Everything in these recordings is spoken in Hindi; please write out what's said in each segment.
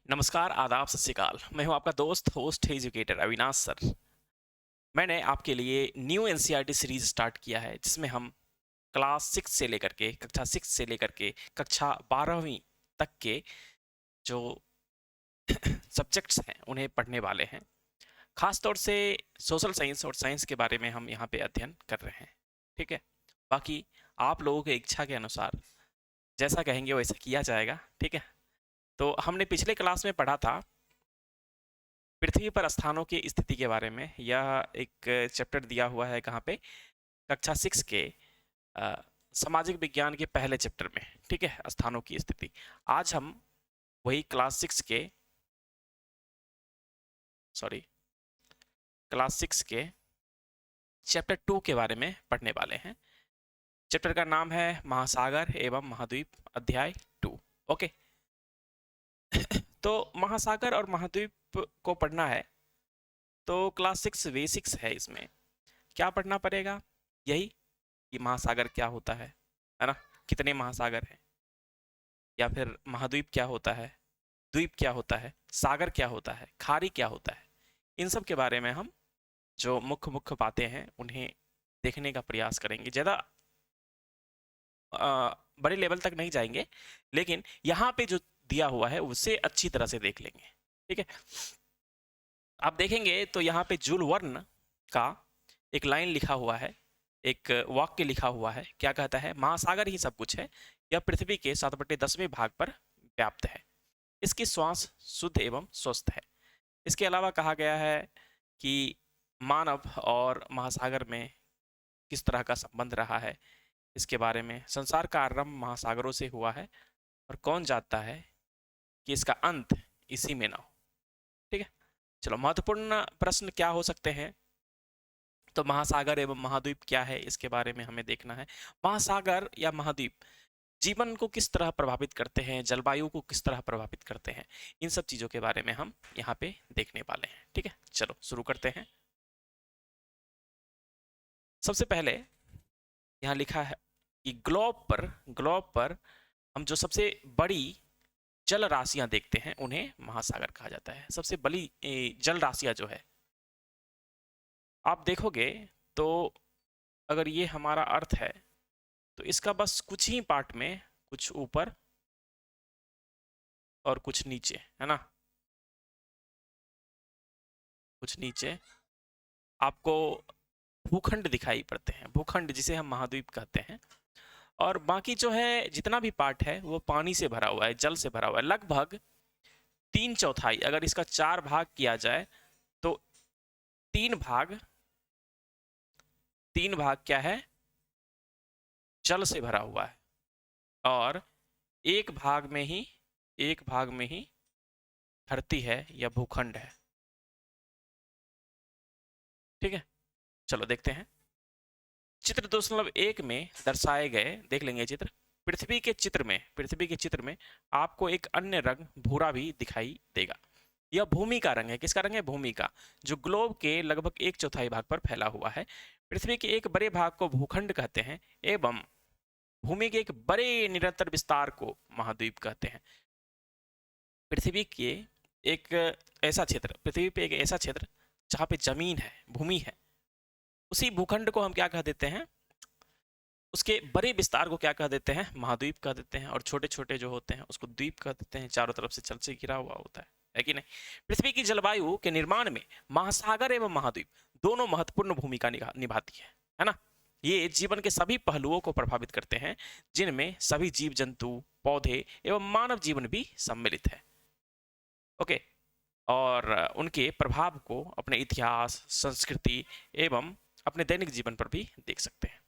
नमस्कार, आदाब, सत श्री अकाल। मैं हूँ आपका दोस्त, होस्ट, एजुकेटर अविनाश सर। मैंने आपके लिए न्यू एनसीईआरटी सीरीज स्टार्ट किया है, जिसमें हम क्लास 6 से लेकर के कक्षा 6 से लेकर के कक्षा 12वीं तक के जो सब्जेक्ट्स हैं उन्हें पढ़ने वाले हैं। खास तौर से सोशल साइंस और साइंस के बारे में हम यहाँ पे अध्ययन कर रहे हैं। ठीक है, बाकी आप लोगों की इच्छा के अनुसार जैसा कहेंगे वैसा किया जाएगा। ठीक है, तो हमने पिछले क्लास में पढ़ा था पृथ्वी पर स्थानों की स्थिति के बारे में। यह एक चैप्टर दिया हुआ है कहाँ पे, कक्षा 6 के अ, सामाजिक विज्ञान के पहले चैप्टर में। ठीक है, स्थानों की स्थिति। आज हम वही क्लास 6 के चैप्टर 2 के बारे में पढ़ने वाले हैं। चैप्टर का नाम है महासागर एवं महाद्वीप, अध्याय 2। ओके, तो महासागर और महाद्वीप को पढ़ना है तो क्लास 6 बेसिक्स है। इसमें क्या पढ़ना पड़ेगा? यही कि महासागर क्या होता है ना, कितने महासागर हैं, या फिर महाद्वीप क्या होता है, द्वीप क्या होता है, सागर क्या होता है, खाड़ी क्या होता है। इन सब के बारे में हम जो मुख्य मुख्य बातें हैं उन्हें देखने का प्रयास करेंगे। ज़्यादा बड़े लेवल तक नहीं जाएंगे, लेकिन यहाँ पे जो दिया हुआ है उसे अच्छी तरह से देख लेंगे। ठीक है, आप देखेंगे तो यहाँ पे जुल वर्ण का एक लाइन लिखा हुआ है, एक वाक्य लिखा हुआ है। क्या कहता है? महासागर ही सब कुछ है, यह पृथ्वी के 7/10वें भाग पर व्याप्त है, इसकी श्वास शुद्ध एवं स्वस्थ है। इसके अलावा कहा गया है कि मानव और महासागर में किस तरह का संबंध रहा है, इसके बारे में। संसार का आरंभ महासागरों से हुआ है और कौन जानता है कि इसका अंत इसी में ना हो। ठीक है, चलो, महत्वपूर्ण प्रश्न क्या हो सकते हैं? तो महासागर एवं महाद्वीप क्या है, इसके बारे में हमें देखना है। महासागर या महाद्वीप जीवन को किस तरह प्रभावित करते हैं, जलवायु को किस तरह प्रभावित करते हैं, इन सब चीज़ों के बारे में हम यहाँ पे देखने वाले हैं। ठीक है, चलो शुरू करते हैं। सबसे पहले यहाँ लिखा है कि ग्लोब पर हम जो सबसे बड़ी जल राशियां देखते हैं उन्हें महासागर कहा जाता है। सबसे बड़ी जल राशियां जो है, आप देखोगे तो अगर ये हमारा अर्थ है तो इसका बस कुछ ही पार्ट में, कुछ ऊपर और कुछ नीचे, है ना, कुछ नीचे आपको भूखंड दिखाई पड़ते हैं, भूखंड जिसे हम महाद्वीप कहते हैं। और बाकी जो है जितना भी पार्ट है वो पानी से भरा हुआ है, जल से भरा हुआ है। लगभग 3/4, अगर इसका 4 भाग किया जाए तो 3 भाग, 3 भाग क्या है? जल से भरा हुआ है, और एक भाग में ही, एक भाग में ही धरती है या भूखंड है। ठीक है, चलो देखते हैं। चित्र 2.1 में दर्शाए गए, देख लेंगे चित्र। पृथ्वी के चित्र में आपको एक अन्य रंग भूरा भी दिखाई देगा। यह भूमि का रंग है। किसका रंग है? भूमि का, जो ग्लोब के लगभग 1/4 भाग पर फैला हुआ है। पृथ्वी के एक बड़े भाग को भूखंड कहते हैं एवं भूमि के एक बड़े निरंतर विस्तार को महाद्वीप कहते हैं। पृथ्वी के एक पृथ्वी पे एक ऐसा क्षेत्र जहाँ पे जमीन है, भूमि है, उसी भूखंड को हम क्या कह देते हैं? उसके बड़े विस्तार को क्या कह देते हैं? महाद्वीप कह देते हैं। और छोटे छोटे जो होते हैं उसको द्वीप कह देते हैं, चारों तरफ से जल से घिरा हुआ होता है कि नहीं? पृथ्वी की जलवायु के निर्माण में महासागर एवं महाद्वीप दोनों महत्वपूर्ण भूमिका निभाती है ना। ये जीवन के सभी पहलुओं को प्रभावित करते हैं, जिनमें सभी जीव जंतु, पौधे एवं मानव जीवन भी सम्मिलित है। ओके, और उनके प्रभाव को अपने इतिहास, संस्कृति एवं अपने दैनिक जीवन पर भी देख सकते हैं।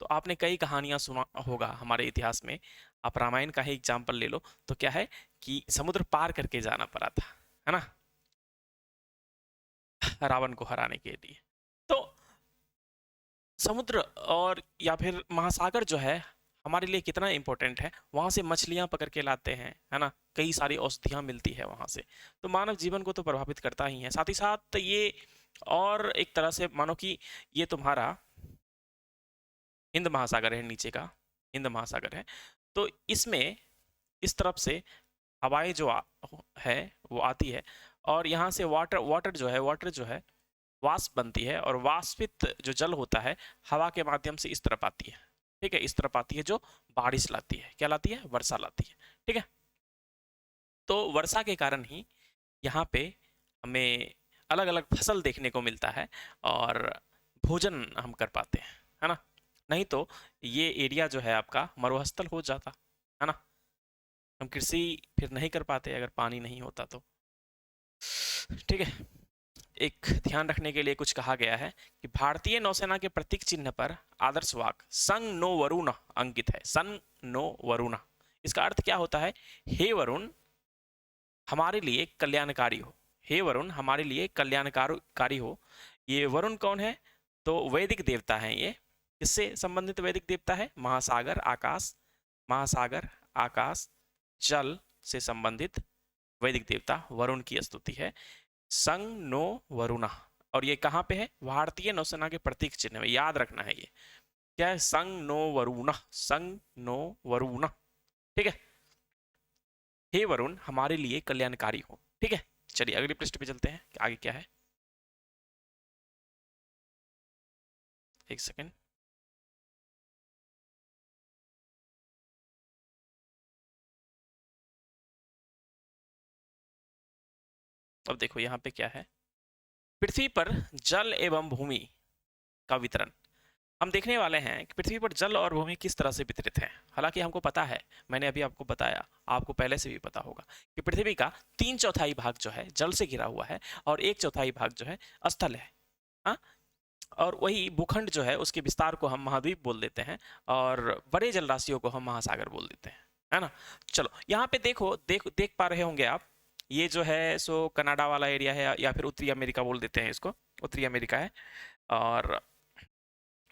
तो आपने कई कहानियां सुना होगा हमारे इतिहास में। आप रामायण का ही एग्जाम्पल ले लो तो क्या है कि समुद्र पार करके जाना पड़ा था, है ना, रावण को हराने के लिए। तो समुद्र और या फिर महासागर जो है हमारे लिए कितना इंपॉर्टेंट है। वहां से मछलियां पकड़ के लाते हैं, है ना, कई सारी औषधियां मिलती है वहां से। तो मानव जीवन को तो प्रभावित करता ही है, साथ ही साथ ये और एक तरह से मानो कि ये तुम्हारा हिंद महासागर है, नीचे का हिंद महासागर है। तो इसमें इस तरफ से हवाएं जो है वो आती है, और यहाँ से वाटर जो है वाष्प बनती है, और वाष्पित जो जल होता है हवा के माध्यम से इस तरफ आती है। ठीक है, इस तरफ आती है, जो बारिश लाती है। क्या लाती है? वर्षा लाती है। ठीक है, तो वर्षा के कारण ही यहाँ पे हमें अलग अलग फसल देखने को मिलता है, और भोजन हम कर पाते हैं, है ना। नहीं तो ये एरिया जो है आपका मरुस्थल हो जाता, है ना। हम कृषि फिर नहीं कर पाते अगर पानी नहीं होता तो। ठीक है, एक ध्यान रखने के लिए कुछ कहा गया है कि भारतीय नौसेना के प्रतीक चिन्ह पर आदर्श वाक्य संग नो वरुण अंकित है। संग नो वरुण, इसका अर्थ क्या होता है? हे वरुण हमारे लिए कल्याणकारी हो। हे वरुण हमारे लिए कल्याणकारी हो। ये वरुण कौन है? तो वैदिक देवता है ये। किससे संबंधित वैदिक देवता है? महासागर आकाश, महासागर आकाश जल से संबंधित वैदिक देवता वरुण की स्तुति है। संग नो वरुणा, और ये कहाँ पे है? भारतीय नौसेना के प्रतीक चिन्ह में, याद रखना है ये क्या है? संग नो वरुणा, संग नो वरुणा। ठीक है, हे वरुण हमारे लिए कल्याणकारी हो। ठीक है, चलिए अगले पृष्ठ पे चलते हैं, आगे क्या है। एक सेकेंड, अब देखो यहाँ पे क्या है। पृथ्वी पर जल एवं भूमि का वितरण हम देखने वाले हैं कि पृथ्वी पर जल और भूमि किस तरह से वितरित है। हालांकि हमको पता है, मैंने अभी आपको बताया, आपको पहले से भी पता होगा कि पृथ्वी का 3/4 भाग जो है जल से घिरा हुआ है, और 1/4 भाग जो है स्थल है। हाँ, और वही भूखंड जो है उसके विस्तार को हम महाद्वीप बोल देते हैं, और बड़े जलराशियों को हम महासागर बोल देते हैं, है ना। चलो यहाँ पे देखो, देख पा रहे होंगे आप, ये जो है सो कनाडा वाला एरिया है, या फिर उत्तरी अमेरिका बोल देते हैं इसको, उत्तरी अमेरिका है। और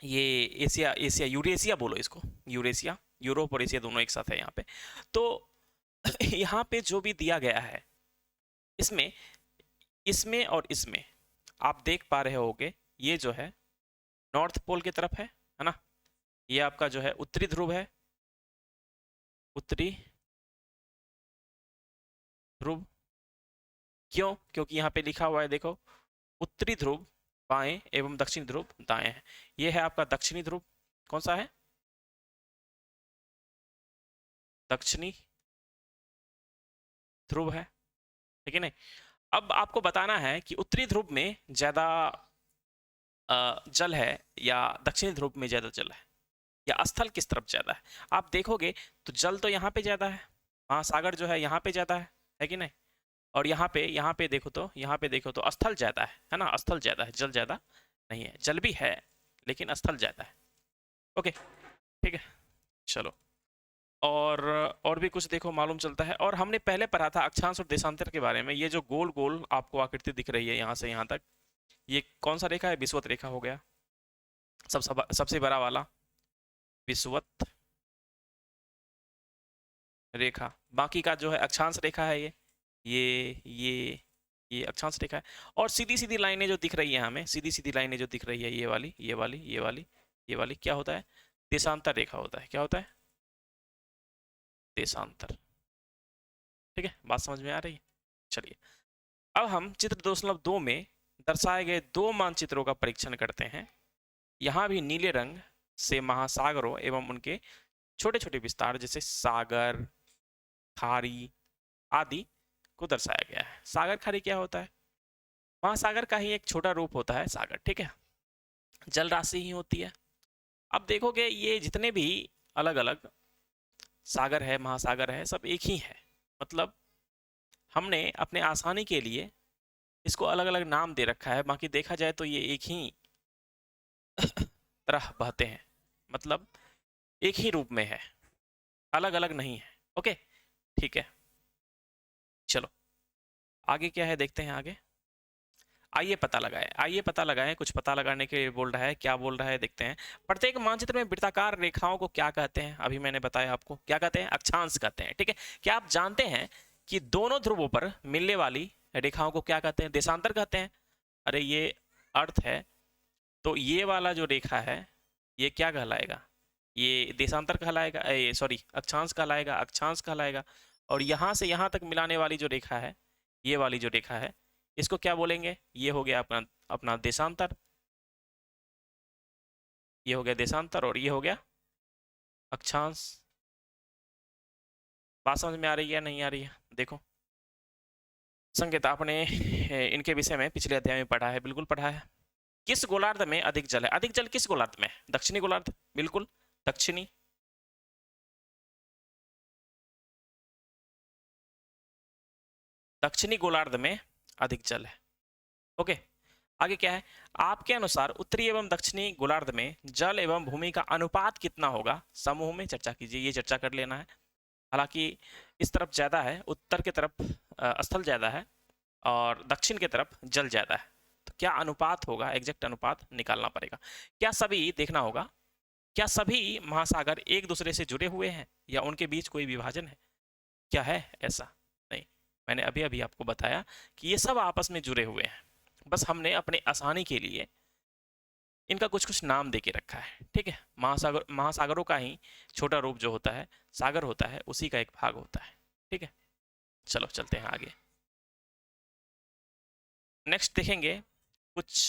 ये एशिया, यूरेशिया बोलो इसको, यूरेशिया, यूरोप और एशिया दोनों एक साथ है यहाँ पे। तो यहाँ पे जो भी दिया गया है, इसमें इसमें और इसमें आप देख पा रहे होगे, ये जो है नॉर्थ पोल की तरफ है ना। ये आपका जो है उत्तरी ध्रुव है, उत्तरी ध्रुव। क्यों? क्योंकि यहाँ पे लिखा हुआ है देखो, उत्तरी ध्रुव बाएं एवं दक्षिणी ध्रुव दाएं है। ये है आपका दक्षिणी ध्रुव। कौन सा है? दक्षिणी ध्रुव है, ठीक है नहीं। अब आपको बताना है कि उत्तरी ध्रुव में ज्यादा जल है, या दक्षिणी ध्रुव में ज्यादा जल है, या स्थल किस तरफ ज्यादा है। आप देखोगे तो जल तो यहाँ पे ज्यादा है, महासागर जो है यहाँ पे ज्यादा है कि नहीं। और यहाँ पे देखो तो, यहाँ पे देखो तो स्थल ज्यादा है ना, स्थल ज्यादा है, जल ज्यादा नहीं है। जल भी है लेकिन स्थल ज्यादा है। ओके, ठीक है, चलो। और और भी कुछ देखो मालूम चलता है। और हमने पहले पढ़ा था अक्षांश और देशांतर के बारे में। ये जो गोल गोल आपको आकृति दिख रही है यहाँ से यहाँ तक, ये कौन सा रेखा है? विषुवत रेखा हो गया, सबसे बड़ा वाला विषुवत रेखा। बाकी का जो है अक्षांश रेखा है, ये ये अक्षांश रेखा है। और सीधी सीधी लाइनें जो दिख रही है हमें, सीधी सीधी लाइनें जो दिख रही है, ये वाली ये वाली ये वाली ये वाली, क्या होता है? देशांतर रेखा होता है। क्या होता है? देशांतर। ठीक है, बात समझ में आ रही है? चलिए, अब हम चित्र 2.2 में दर्शाए गए दो मानचित्रों का परीक्षण करते हैं। यहाँ भी नीले रंग से महासागरों एवं उनके छोटे छोटे विस्तार जैसे सागर, खाड़ी आदि को दर्शाया गया है। सागर खाड़ी क्या होता है? महासागर का ही एक छोटा रूप होता है सागर। ठीक है, जल राशि ही होती है। अब देखोगे ये जितने भी अलग अलग सागर है, महासागर है, सब एक ही है। मतलब हमने अपने आसानी के लिए इसको अलग अलग नाम दे रखा है, बाकी देखा जाए तो ये एक ही तरह बहते हैं। मतलब एक ही रूप में है, अलग अलग नहीं है। ओके, ठीक है, चलो आगे क्या है देखते हैं। आगे आइए पता लगाएं, कुछ पता लगाने के लिए बोल रहा है। क्या बोल रहा है देखते हैं। प्रत्येक मानचित्र में वृत्ताकार रेखाओं को क्या कहते हैं? अभी मैंने बताया आपको, क्या कहते हैं? अक्षांश कहते हैं। ठीक है, क्या आप जानते हैं कि दोनों ध्रुवों पर मिलने वाली रेखाओं को क्या कहते हैं? देशांतर कहते हैं। अरे ये अर्थ है, तो ये वाला जो रेखा है ये क्या कहलाएगा? ये देशांतर कहलाएगा, सॉरी अक्षांश कहलाएगा, अक्षांश कहलाएगा। और यहाँ से यहाँ तक मिलाने वाली जो रेखा है, ये वाली जो रेखा है, इसको क्या बोलेंगे? ये हो गया अपना अपना देशांतर, ये हो गया देशांतर, और ये हो गया अक्षांश। बात समझ में आ रही है नहीं आ रही है? देखो संकेत, आपने इनके विषय में पिछले अध्याय में पढ़ा है, बिल्कुल पढ़ा है। किस गोलार्ध में अधिक जल है? अधिक जल किस गोलार्ध में? दक्षिणी गोलार्ध, बिल्कुल दक्षिणी। दक्षिणी गोलार्ध में अधिक जल है। ओके, आगे क्या है? आपके अनुसार उत्तरी एवं दक्षिणी गोलार्ध में जल एवं भूमि का अनुपात कितना होगा? समूह में चर्चा कीजिए, ये चर्चा कर लेना है। हालांकि इस तरफ ज्यादा है, उत्तर की तरफ स्थल ज्यादा है और दक्षिण की तरफ जल ज्यादा है, तो क्या अनुपात होगा? एग्जैक्ट अनुपात निकालना पड़ेगा। क्या सभी देखना होगा, क्या सभी महासागर एक दूसरे से जुड़े हुए हैं या उनके बीच कोई विभाजन है? क्या है ऐसा? नहीं, मैंने अभी अभी आपको बताया कि ये सब आपस में जुड़े हुए हैं, बस हमने अपने आसानी के लिए इनका कुछ कुछ नाम दे के रखा है। ठीक है, महासागरों का ही छोटा रूप जो होता है सागर होता है, उसी का एक भाग होता है। ठीक है, चलो चलते हैं आगे। नेक्स्ट देखेंगे कुछ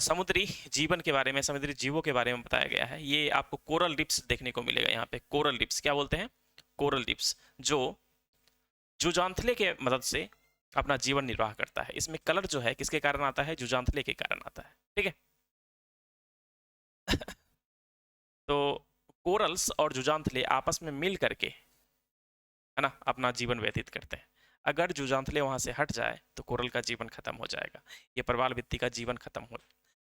समुद्री जीवन के बारे में, समुद्री जीवों के बारे में बताया गया है। ये आपको कोरल रिप्स देखने को मिलेगा यहाँ पे। कोरल रिप्स क्या बोलते हैं? कोरल रिप्स, जो जुजांथले के मदद से अपना जीवन निर्वाह करता है। इसमें कलर जो है किसके कारण आता है? जुजांथले के कारण आता है। ठीक है तो कोरल्स और जुजांथले आपस में मिल करके, है ना, अपना जीवन व्यतीत करते हैं। अगर जुजांथले वहां से हट जाए तो कोरल का जीवन खत्म हो जाएगा, ये प्रवाल भित्ति का जीवन खत्म हो।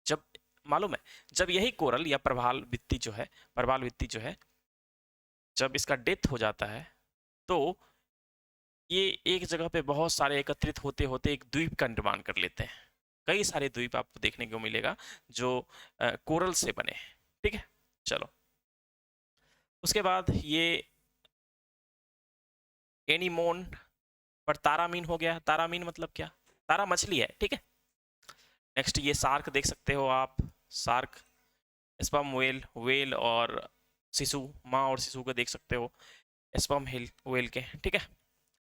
जब मालूम है, जब यही कोरल या प्रवाल भित्ति जो है जब इसका डेथ हो जाता है तो ये एक जगह पे बहुत सारे एकत्रित होते होते एक द्वीप का निर्माण कर लेते हैं। कई सारे द्वीप आपको देखने को मिलेगा जो कोरल से बने। ठीक है, चलो उसके बाद ये एनीमोन पर तारामीन हो गया। तारामीन मतलब क्या? तारा मछली है। ठीक है, नेक्स्ट ये सार्क देख सकते हो आप, सार्क, स्पर्म वेल, वेल और शिशु, माँ और शिशु को देख सकते हो स्पर्म वेल के। ठीक है,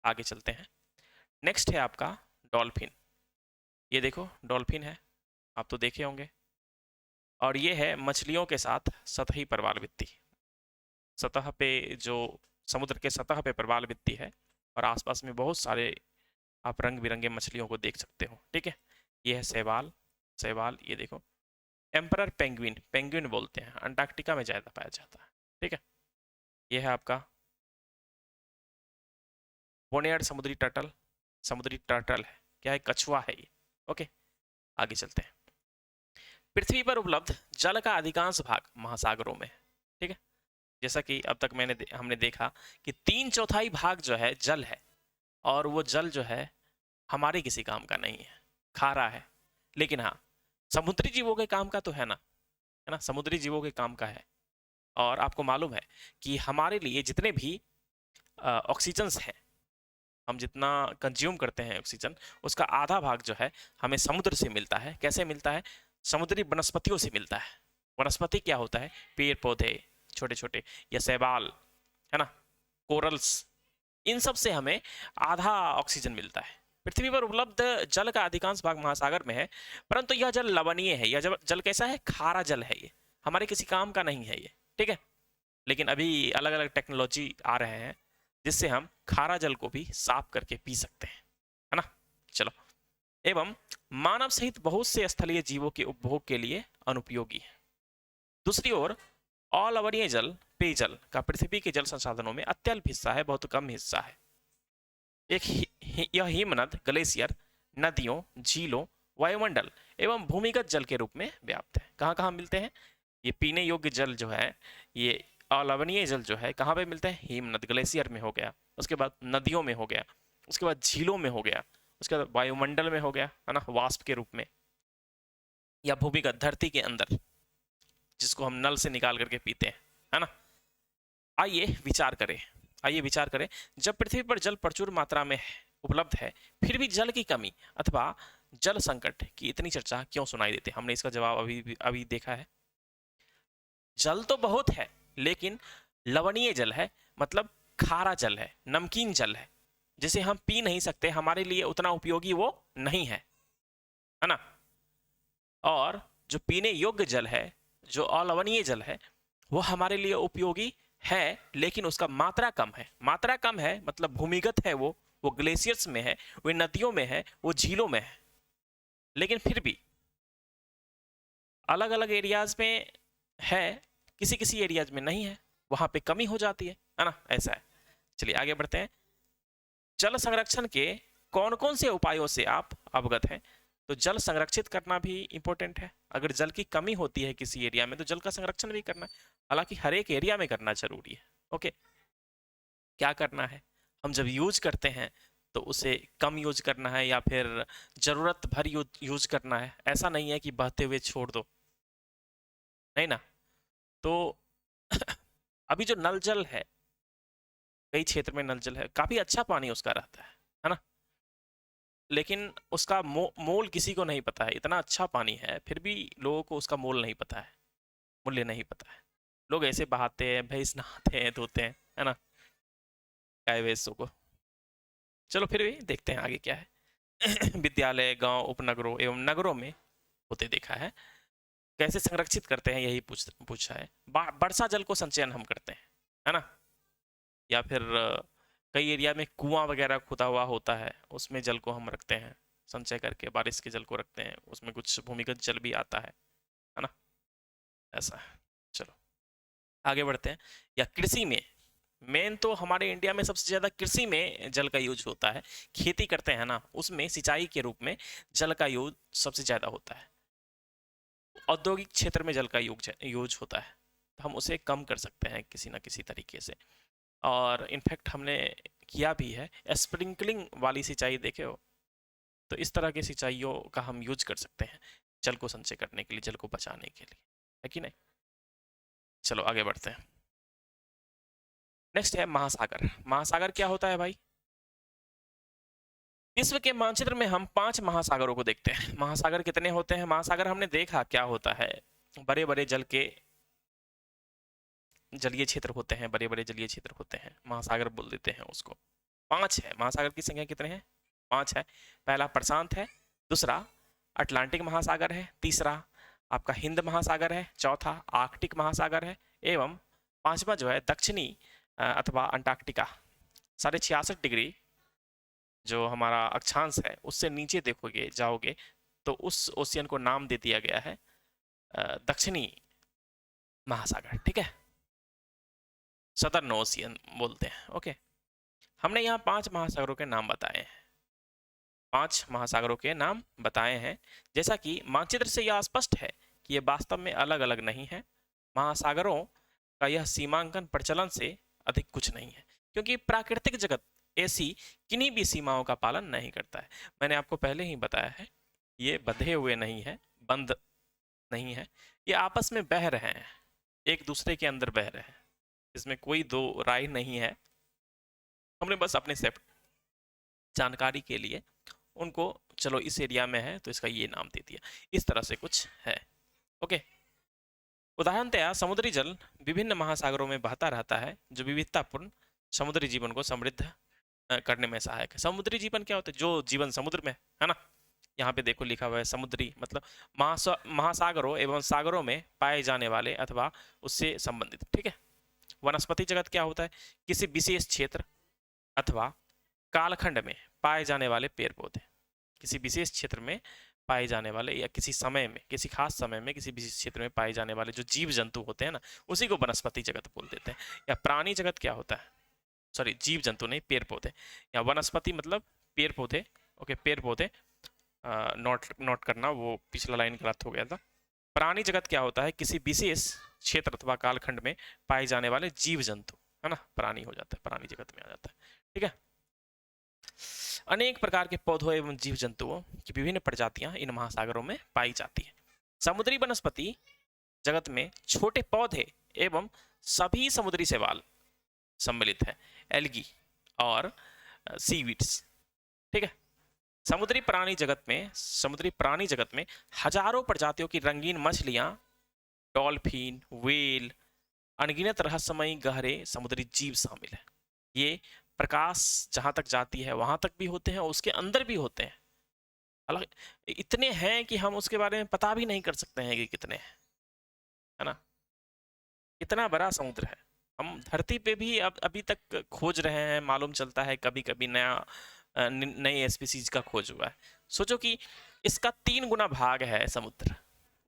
आगे चलते हैं। नेक्स्ट है आपका डॉल्फिन। ये देखो डॉल्फिन है, आप तो देखे होंगे। और ये है मछलियों के साथ सतही प्रवाल भित्ति। सतह पे जो समुद्र के सतह पे प्रवाल भित्ति है और आसपास में बहुत सारे आप रंग बिरंगे मछलियों को देख सकते हो। ठीक है, ये है शैवाल। शैवाल ये देखो, एम्परर पेंगुइन, पेंगुइन बोलते हैं, अंटार्कटिका में ज़्यादा पाया जाता है। ठीक है, ये है आपका बोनेयड समुद्री टर्टल। समुद्री टर्टल है, क्या है? कछुआ है ये। ओके, आगे चलते हैं। पृथ्वी पर उपलब्ध जल का अधिकांश भाग महासागरों में। ठीक है, जैसा कि अब तक हमने देखा कि 3/4 भाग जो है जल है, और वो जल जो है हमारे किसी काम का नहीं है, खारा है। लेकिन हाँ, समुद्री जीवों के काम का तो है ना, है ना, समुद्री जीवों के काम का है। और आपको मालूम है कि हमारे लिए जितने भी ऑक्सीजन्स हैं, हम जितना कंज्यूम करते हैं ऑक्सीजन, उसका आधा भाग जो है हमें समुद्र से मिलता है। कैसे मिलता है? समुद्री वनस्पतियों से मिलता है। वनस्पति क्या होता है? पेड़ पौधे छोटे छोटे या शैवाल, है ना, कोरल्स, इन सब से हमें आधा ऑक्सीजन मिलता है। पृथ्वी पर उपलब्ध जल का अधिकांश भाग महासागर में है, परंतु यह जल लवणीय है। यह जल कैसा है? खारा जल है, ये हमारे किसी काम का नहीं है ये। ठीक है, लेकिन अभी अलग अलग टेक्नोलॉजी आ रहे हैं जिससे हम खारा जल को भी साफ करके पी सकते हैं, है ना। चलो, एवं मानव सहित बहुत से स्थलीय जीवों के उपभोग के लिए अनुपयोगी है। दूसरी ओर अलवणीय जल, पेयजल का पृथ्वी के जल संसाधनों में अत्यल्प हिस्सा है, बहुत कम हिस्सा है। यह हिमनद, ग्लेशियर, नदियों, झीलों, वायुमंडल एवं भूमिगत जल के रूप में व्याप्त है। कहाँ कहाँ मिलते हैं ये पीने योग्य जल जो है? ये अलवणीय जल जो है कहाँ पे मिलते हैं? हिमनद, ग्लेशियर में हो गया, उसके बाद नदियों में हो गया, उसके बाद झीलों में हो गया, उसके बाद वायुमंडल में हो गया, है ना, वाष्प के रूप में, या भूमिगत धरती के अंदर जिसको हम नल से निकाल करके पीते हैं, है ना। आइए विचार करें, जब पृथ्वी पर जल प्रचुर मात्रा में उपलब्ध है, फिर भी जल की कमी अथवा जल संकट की इतनी चर्चा क्यों सुनाई देती है? हमने इसका जवाब अभी देखा है। जल तो बहुत है, लेकिन लवणीय जल है, मतलब खारा जल है, नमकीन जल है, जिसे हम पी नहीं सकते, हमारे लिए उतना उपयोगी वो नहीं है ना। और जो पीने योग्य जल है, जो अलवणीय जल है, वो हमारे लिए उपयोगी है, लेकिन उसका मात्रा कम है। मात्रा कम है मतलब भूमिगत है, वो ग्लेशियर्स में है, वो नदियों में है, वो झीलों में है, लेकिन फिर भी अलग अलग एरियाज में है, किसी किसी एरियाज में नहीं है, वहां पे कमी हो जाती है ना, ऐसा है। चलिए आगे बढ़ते हैं। जल संरक्षण के कौन कौन से उपायों से आप अवगत हैं? तो जल संरक्षित करना भी इंपॉर्टेंट है। अगर जल की कमी होती है किसी एरिया में तो जल का संरक्षण भी करना है, हालांकि हर एक एरिया में करना जरूरी है। ओके, क्या करना है? हम जब यूज करते हैं तो उसे कम यूज करना है या फिर जरूरत भर यूज करना है। ऐसा नहीं है कि बहते हुए छोड़ दो, नहीं ना। तो अभी जो नल जल है, कई क्षेत्र में नल जल है, काफी अच्छा पानी उसका रहता है ना, लेकिन उसका मोल किसी को नहीं पता है। इतना अच्छा पानी है फिर भी लोगों को उसका मोल नहीं पता है, मूल्य नहीं पता है। लोग ऐसे बहाते हैं, भैंस नहाते हैं, धोते हैं, है ना, गाय भैंसों को। चलो फिर भी देखते हैं आगे क्या है। विद्यालय, गांव, उपनगरों एवं नगरों में होते देखा है। कैसे संरक्षित करते हैं, यही पूछा है। वर्षा जल को संचयन हम करते हैं, है ना, या फिर कई एरिया में कुआं वगैरह खुदा हुआ होता है, उसमें जल को हम रखते हैं संचय करके, बारिश के जल को रखते हैं, उसमें कुछ भूमिगत जल भी आता है ना, ऐसा है। चलो आगे बढ़ते हैं। या कृषि में, मेन तो हमारे इंडिया में सबसे ज्यादा कृषि में जल का यूज होता है। खेती करते हैं ना, उसमें सिंचाई के रूप में जल का यूज सबसे ज्यादा होता है। औद्योगिक क्षेत्र में जल का यूज होता है, तो हम उसे कम कर सकते हैं किसी ना किसी तरीके से। और इनफैक्ट हमने किया भी है, स्प्रिंकलिंग वाली सिंचाई देखे हो, तो इस तरह की सिंचाइयों का हम यूज कर सकते हैं जल को संचय करने के लिए, जल को बचाने के लिए, है कि नहीं। चलो आगे बढ़ते हैं। नेक्स्ट है महासागर। महासागर क्या होता है भाई? विश्व के मानचित्र में हम 5 महासागरों को देखते हैं। महासागर कितने होते हैं? महासागर हमने देखा क्या होता है, बड़े बड़े जलीय क्षेत्र होते हैं, बड़े बड़े जलीय क्षेत्र होते हैं, महासागर बोल देते हैं उसको। 5 है। महासागर की संख्या कितने हैं? 5 है। पहला प्रशांत है, दूसरा अटलांटिक महासागर है, तीसरा आपका हिंद महासागर है, चौथा आर्कटिक महासागर है, एवं पांचवा जो है दक्षिणी अथवा अंटार्कटिका। 66.5 डिग्री जो हमारा अक्षांश है उससे नीचे देखोगे जाओगे तो उस ओशियन को नाम दे दिया गया है दक्षिणी महासागर, ठीक है, सदर्न ओशियन बोलते हैं। ओके, हमने यहाँ 5 महासागरों के नाम बताए हैं, 5 महासागरों के नाम बताए हैं। जैसा कि मानचित्र से यह स्पष्ट है कि ये वास्तव में अलग अलग नहीं है। महासागरों का यह सीमांकन प्रचलन से अधिक कुछ नहीं है, क्योंकि प्राकृतिक जगत ऐसी किन्हीं भी सीमाओं का पालन नहीं करता है। मैंने आपको पहले ही बताया है, ये बंधे हुए नहीं है, बंद नहीं है, ये आपस में बह रहे हैं, एक दूसरे के अंदर बह रहे हैं, इसमें कोई दो राय नहीं है। हमने बस अपने सेफ जानकारी के लिए उनको, चलो इस एरिया में है तो इसका ये नाम दे दिया, इस तरह से कुछ है। ओके, उदाहरणतया समुद्री जल विभिन्न महासागरों में बहता रहता है, जो विविधतापूर्ण समुद्री जीवन को समृद्ध करने में सहायक है। समुद्री जीवन क्या होता है? जो जीवन समुद्र में है ना, यहाँ पे देखो लिखा हुआ है समुद्री मतलब महासागरों एवं सागरों में पाए जाने वाले अथवा उससे संबंधित, ठीक है। वनस्पति जगत क्या होता है? किसी विशेष क्षेत्र अथवा कालखंड में पाए जाने वाले पेड़ पौधे, किसी विशेष क्षेत्र में पाए जाने वाले या किसी समय में, किसी खास समय में किसी विशेष क्षेत्र में पाए जाने वाले जो जीव जंतु होते हैं ना, उसी को वनस्पति जगत बोल देते हैं। या प्राणी जगत क्या होता है? सॉरी, जीव जंतु नहीं, पेड़ पौधे। या वनस्पति मतलब पेड़ पौधे। ओके, पेड़ पौधे, नोट करना, वो पिछला लाइन गलत हो गया था। प्राणी जगत क्या होता है? किसी विशेष क्षेत्र अथवा कालखंड में पाए जाने वाले जीव जंतु, है ना, प्राणी हो जाता है, प्राणी जगत में आ जाता है, ठीक है। अनेक प्रकार के पौधों एवं जीव जंतुओं की विभिन्न प्रजातियां इन महासागरों में पाई जाती है। समुद्री वनस्पति जगत में छोटे पौधे एवं सभी समुद्री शैवाल सम्मिलित है, एल्गी और सीवीड्स, ठीक है। समुद्री प्राणी जगत में हजारों प्रजातियों की रंगीन मछलियां, डॉल्फिन, व्हेल, अनगिनत रहस्यमयी गहरे समुद्री जीव शामिल है। ये प्रकाश जहां तक जाती है वहां तक भी होते हैं और उसके अंदर भी होते हैं। अलग इतने हैं कि हम उसके बारे में पता भी नहीं कर सकते हैं कि कितने हैं, है ना। इतना बड़ा समुद्र है। हम धरती पे भी अब अभी तक खोज रहे हैं, मालूम चलता है कभी कभी नया नई स्पीसीज का खोज हुआ है। सोचो कि इसका 3 गुना भाग है समुद्र,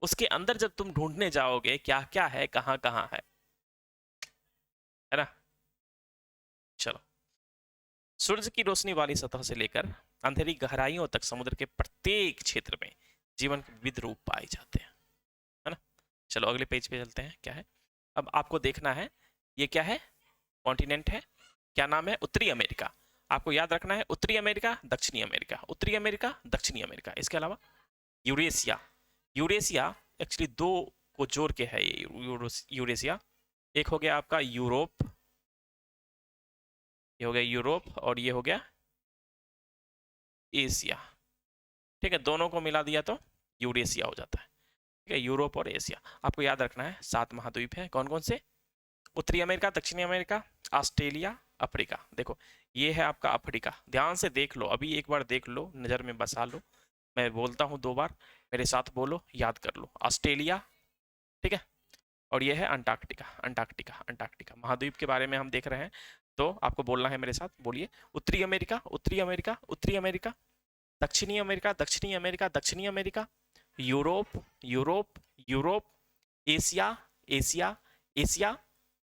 उसके अंदर जब तुम ढूंढने जाओगे क्या क्या है, कहाँ कहाँ है ना। चलो, सूरज की रोशनी वाली सतह से लेकर अंधेरी गहराइयों तक समुद्र के प्रत्येक क्षेत्र में जीवन के विविध रूप पाए जाते हैं, है ना। चलो अगले पेज पे चलते हैं, क्या है अब आपको देखना है। ये क्या है, कॉन्टिनेंट है, क्या नाम है, उत्तरी अमेरिका। आपको याद रखना है उत्तरी अमेरिका, दक्षिणी अमेरिका, उत्तरी अमेरिका, दक्षिणी अमेरिका। इसके अलावा यूरेशिया। यूरेशिया एक्चुअली दो को जोड़ के है ये यूरेशिया। एक हो गया आपका यूरोप, ये हो गया यूरोप, और ये हो गया एशिया। ठीक है, दोनों को मिला दिया तो यूरेशिया हो जाता है। ठीक है, यूरोप और एशिया। आपको याद रखना है 7 महाद्वीप है, कौन कौन से, उत्तरी अमेरिका, दक्षिणी अमेरिका, ऑस्ट्रेलिया, अफ्रीका। देखो ये है आपका अफ्रीका, ध्यान से देख लो, अभी एक बार देख लो, नज़र में बसा लो। मैं बोलता हूँ 2 बार, मेरे साथ बोलो, याद कर लो। ऑस्ट्रेलिया, ठीक है, और ये है अंटार्कटिका। अंटार्कटिका, अंटार्कटिका महाद्वीप के बारे में हम देख रहे हैं, तो आपको बोलना है मेरे साथ, बोलिए। उत्तरी अमेरिका, उत्तरी अमेरिका, उत्तरी अमेरिका, दक्षिणी अमेरिका, दक्षिणी अमेरिका, दक्षिणी America, Europe, Europe, Europe, Asia, Asia, Asia,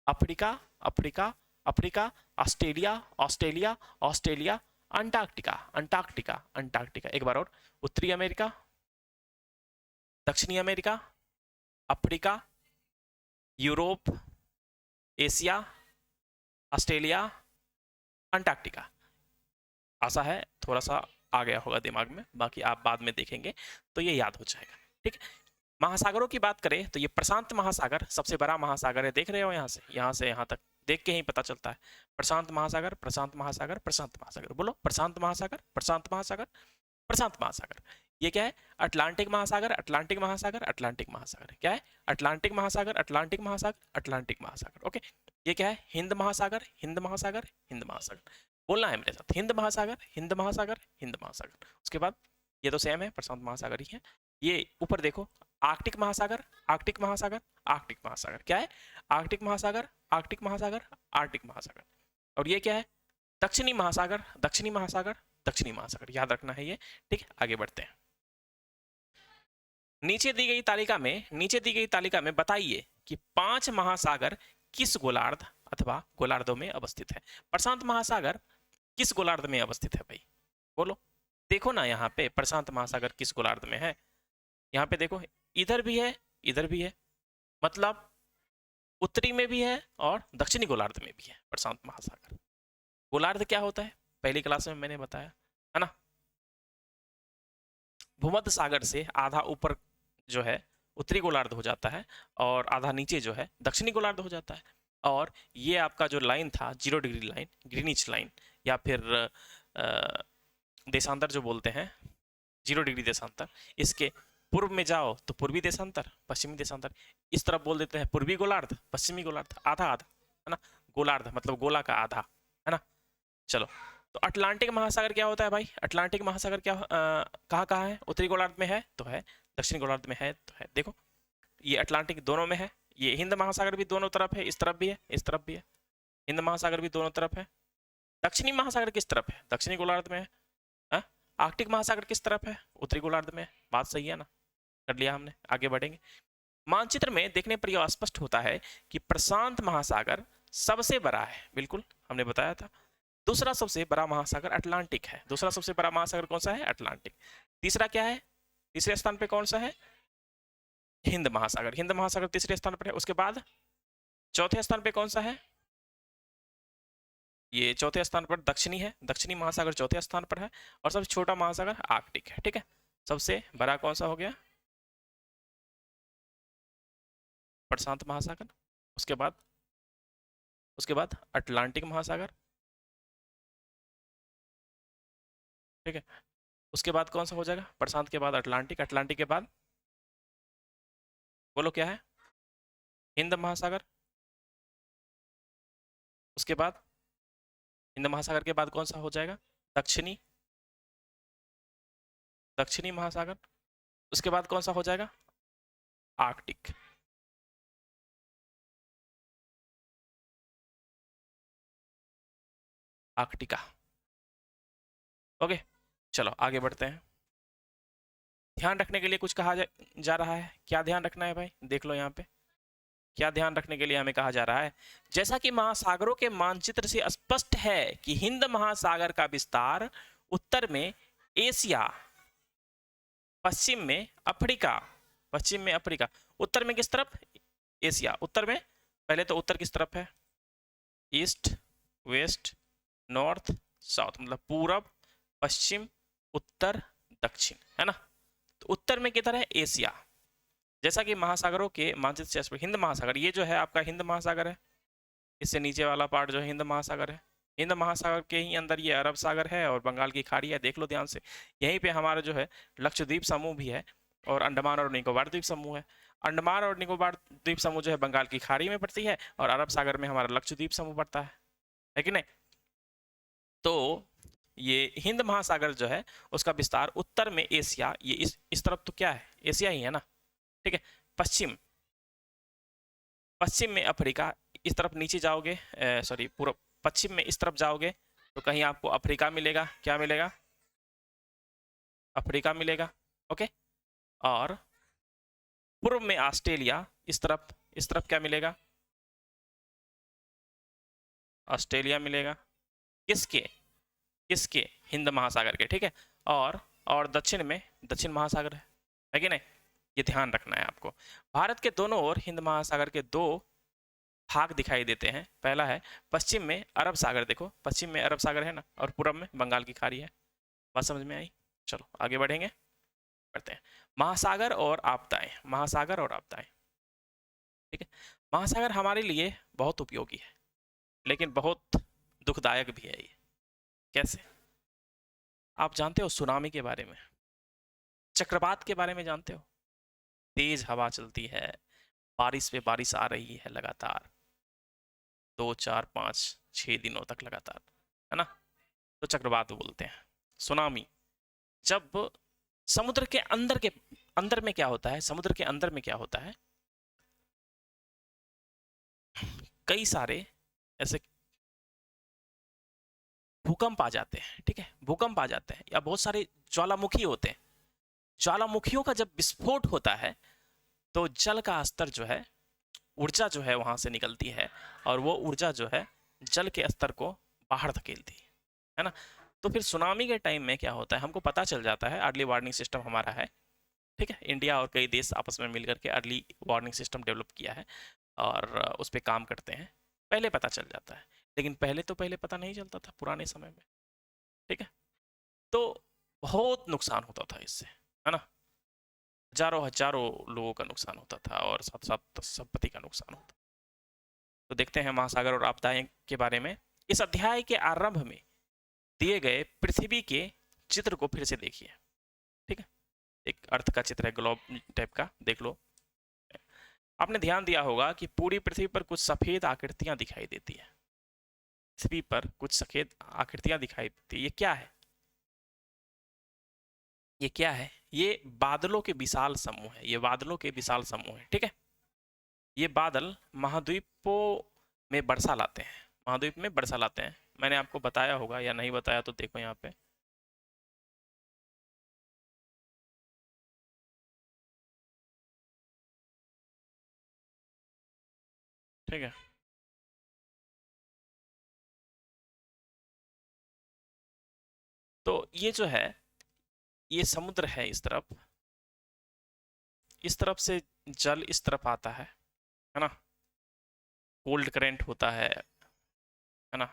Africa, Africa, Africa, Australia, Australia, Australia, Antarctica, Antarctica, Antarctica. एक बार और, उत्तरी अमेरिका, दक्षिणी America, Africa, Europe, Asia, Australia, Antarctica. आशा है थोड़ा सा आ गया होगा दिमाग में, बाकी आप बाद में देखेंगे तो ये याद हो जाएगा। ठीक है, महासागरों की बात करें तो ये प्रशांत महासागर सबसे बड़ा महासागर है, देख रहे हो यहाँ से यहाँ तक देख के ही पता चलता है। प्रशांत महासागर, प्रशांत महासागर, प्रशांत महासागर, बोलो प्रशांत महासागर, प्रशांत महासागर, प्रशांत महासागर। ये क्या है, अटलांटिक महासागर, अटलांटिक महासागर, अटलांटिक महासागर। क्या है, अटलांटिक महासागर, अटलांटिक महासागर, अटलांटिक महासागर। ओके, ये क्या है, हिंद महासागर, हिंद महासागर, हिंद महासागर। बोलना है मेरे साथ, हिंद महासागर, हिंद महासागर, हिंद महासागर। उसके बाद ये तो सेम है, प्रशांत महासागर ही है। ये ऊपर देखो, आर्कटिक महासागर, आर्कटिक महासागर, आर्कटिक महासागर। क्या है, आर्कटिक महासागर, आर्कटिक महासागर, आर्कटिक महासागर। और ये क्या है, दक्षिणी महासागर, दक्षिणी महासागर, दक्षिणी महासागर। याद रखना है ये। ठीक है, आगे बढ़ते हैं। नीचे दी गई तालिका में बताइए कि 5 महासागर किस गोलार्ध अथवा गोलार्धों में अवस्थित है। प्रशांत महासागर किस गोलार्ध में अवस्थित है भाई, बोलो। देखो ना यहाँ पे प्रशांत महासागर किस गोलार्ध में है, यहाँ पे देखो, इधर भी है, इधर भी है, मतलब उत्तरी में भी है और दक्षिणी गोलार्ध में भी है प्रशांत महासागर। गोलार्ध क्या होता है, पहली क्लास में मैंने बताया, है ना। भूमध्य सागर से आधा ऊपर जो है उत्तरी गोलार्ध हो जाता है और आधा नीचे जो है दक्षिणी गोलार्ध हो जाता है। और ये आपका जो लाइन था 0 डिग्री लाइन, ग्रीनिच लाइन, या फिर देशांतर जो बोलते हैं, 0 डिग्री देशांतर, इसके पूर्व में जाओ तो पूर्वी देशांतर, पश्चिमी देशांतर, इस तरफ बोल देते हैं पूर्वी गोलार्ध, पश्चिमी गोलार्ध, आधा आधा, है ना। गोलार्ध मतलब गोला का आधा, है ना। चलो, तो अटलांटिक महासागर क्या होता है भाई, अटलांटिक महासागर क्या कहाँ कहाँ है, उत्तरी गोलार्ध में है तो है, दक्षिणी गोलार्ध में है तो है। देखो ये अटलांटिक दोनों में है, ये हिंद महासागर भी दोनों तरफ है, इस तरफ भी है, इस तरफ भी है, हिंद महासागर भी दोनों तरफ है। दक्षिणी महासागर किस तरफ है, दक्षिणी गोलार्ध में है। हाँ? आर्कटिक महासागर किस तरफ है, उत्तरी गोलार्ध में है। बात सही है ना, कर लिया हमने, आगे बढ़ेंगे। मानचित्र में देखने पर यह स्पष्ट होता है कि प्रशांत महासागर सबसे बड़ा है, बिल्कुल हमने बताया था। दूसरा सबसे बड़ा महासागर अटलांटिक है, दूसरा सबसे बड़ा महासागर कौन सा है, अटलांटिक। तीसरा क्या है, तीसरे स्थान पे कौन सा है, हिंद महासागर, हिंद महासागर तीसरे स्थान पर है। उसके बाद चौथे स्थान पे कौन सा है, ये चौथे स्थान पर दक्षिणी है, दक्षिणी महासागर चौथे स्थान पर है। और सबसे छोटा महासागर आर्कटिक है। ठीक है, सबसे बड़ा कौन सा हो गया, प्रशांत महासागर। उसके बाद अटलांटिक महासागर। ठीक है, उसके बाद कौन सा हो जाएगा, प्रशांत के बाद अटलांटिक, अटलांटिक के बाद बोलो क्या है, हिंद महासागर। उसके बाद हिंद महासागर के बाद कौन सा हो जाएगा? दक्षिणी दक्षिणी महासागर। उसके बाद कौन सा हो जाएगा? आर्कटिक। आर्कटिका। ओके, चलो आगे बढ़ते हैं। ध्यान रखने के लिए कुछ कहा जा रहा है। क्या ध्यान रखना है भाई? देख लो यहाँ पे क्या ध्यान रखने के लिए हमें कहा जा रहा है। जैसा कि महासागरों के मानचित्र से स्पष्ट है कि हिंद महासागर का विस्तार उत्तर में एशिया, पश्चिम में अफ्रीका, उत्तर में किस तरफ? एशिया। उत्तर में पहले तो उत्तर किस तरफ है? ईस्ट, वेस्ट, नॉर्थ, साउथ, मतलब पूरब, पश्चिम, उत्तर, दक्षिण, है ना। तो उत्तर में किधर है? एशिया। जैसा कि महासागरों के मानचित्र से हिंद महासागर, ये जो है आपका हिंद महासागर है, इससे नीचे वाला पार्ट जो है हिंद महासागर है। हिंद महासागर के ही अंदर ये अरब सागर है और बंगाल की खाड़ी है, देख लो ध्यान से। यहीं पे हमारा जो है लक्षद्वीप समूह भी है और अंडमान और निकोबार द्वीप समूह है। अंडमान और निकोबार द्वीप समूह जो है बंगाल की खाड़ी में पड़ती है और अरब सागर में हमारा लक्षद्वीप समूह पड़ता है कि नहीं। तो ये हिंद महासागर जो है उसका विस्तार उत्तर में एशिया, ये इस तरफ तो क्या है? एशिया ही है ना, ठीक है। पश्चिम में अफ्रीका, इस तरफ नीचे जाओगे, सॉरी पूर्व पश्चिम में इस तरफ जाओगे तो कहीं आपको अफ्रीका मिलेगा। क्या मिलेगा? अफ्रीका मिलेगा, ओके। और पूर्व में ऑस्ट्रेलिया, इस तरफ क्या मिलेगा? ऑस्ट्रेलिया मिलेगा। किसके? हिंद महासागर के, ठीक है। और दक्षिण में दक्षिण महासागर है कि नहीं, ये ध्यान रखना है आपको। भारत के दोनों ओर हिंद महासागर के दो भाग दिखाई देते हैं। पहला है पश्चिम में अरब सागर, देखो पश्चिम में अरब सागर है ना, और पूरब में बंगाल की खाड़ी है। बात समझ में आई? चलो आगे बढ़ेंगे, बढ़ते हैं। महासागर और आपदाएं, ठीक है। महासागर हमारे लिए बहुत उपयोगी है लेकिन बहुत दुखदायक भी है ये। कैसे? आप जानते हो सुनामी के बारे में, चक्रवात के बारे में जानते हो? तेज हवा चलती है, बारिश पे बारिश आ रही है लगातार 2 4 5 6 दिनों तक लगातार, है ना, तो चक्रवात बोलते हैं। सुनामी जब समुद्र के अंदर में क्या होता है? समुद्र के अंदर में क्या होता है? कई सारे ऐसे भूकंप आ जाते हैं, ठीक है, भूकंप आ जाते हैं या बहुत सारे ज्वालामुखी होते हैं। ज्वालामुखियों का जब विस्फोट होता है तो जल का स्तर जो है, ऊर्जा जो है वहां से निकलती है और वो ऊर्जा जो है जल के स्तर को बाहर धकेलती है ना। तो फिर सुनामी के टाइम में क्या होता है, हमको पता चल जाता है। अर्ली वार्निंग सिस्टम हमारा है, ठीक है। इंडिया और कई देश आपस में मिलकर के अर्ली वार्निंग सिस्टम डेवलप किया है और उस पर काम करते हैं। पहले पता चल जाता है, लेकिन पहले पता नहीं चलता था पुराने समय में, ठीक है। तो बहुत नुकसान होता था इससे, है ना। हजारों लोगों का नुकसान होता था और साथ साथ संपत्ति का नुकसान होता। तो देखते हैं महासागर और आपदाएं के बारे में। इस अध्याय के आरंभ में दिए गए पृथ्वी के चित्र को फिर से देखिए, ठीक है। एक अर्थ का चित्र है, ग्लोब टाइप का, देख लो। आपने ध्यान दिया होगा कि पूरी पृथ्वी पर कुछ सफेद आकृतियां दिखाई देती है। पृथ्वी पर कुछ सफेद आकृतियां दिखाई देती है। ये क्या है? ये बादलों के विशाल समूह है। ये बादलों के विशाल समूह है, ठीक है। ये बादल महाद्वीपों में वर्षा लाते हैं, महाद्वीप में वर्षा लाते हैं। मैंने आपको बताया होगा या नहीं बताया तो देखो यहाँ पे, ठीक है। तो ये जो है, ये समुद्र है, इस तरफ से जल इस तरफ आता है ना। कोल्ड करेंट होता है ना।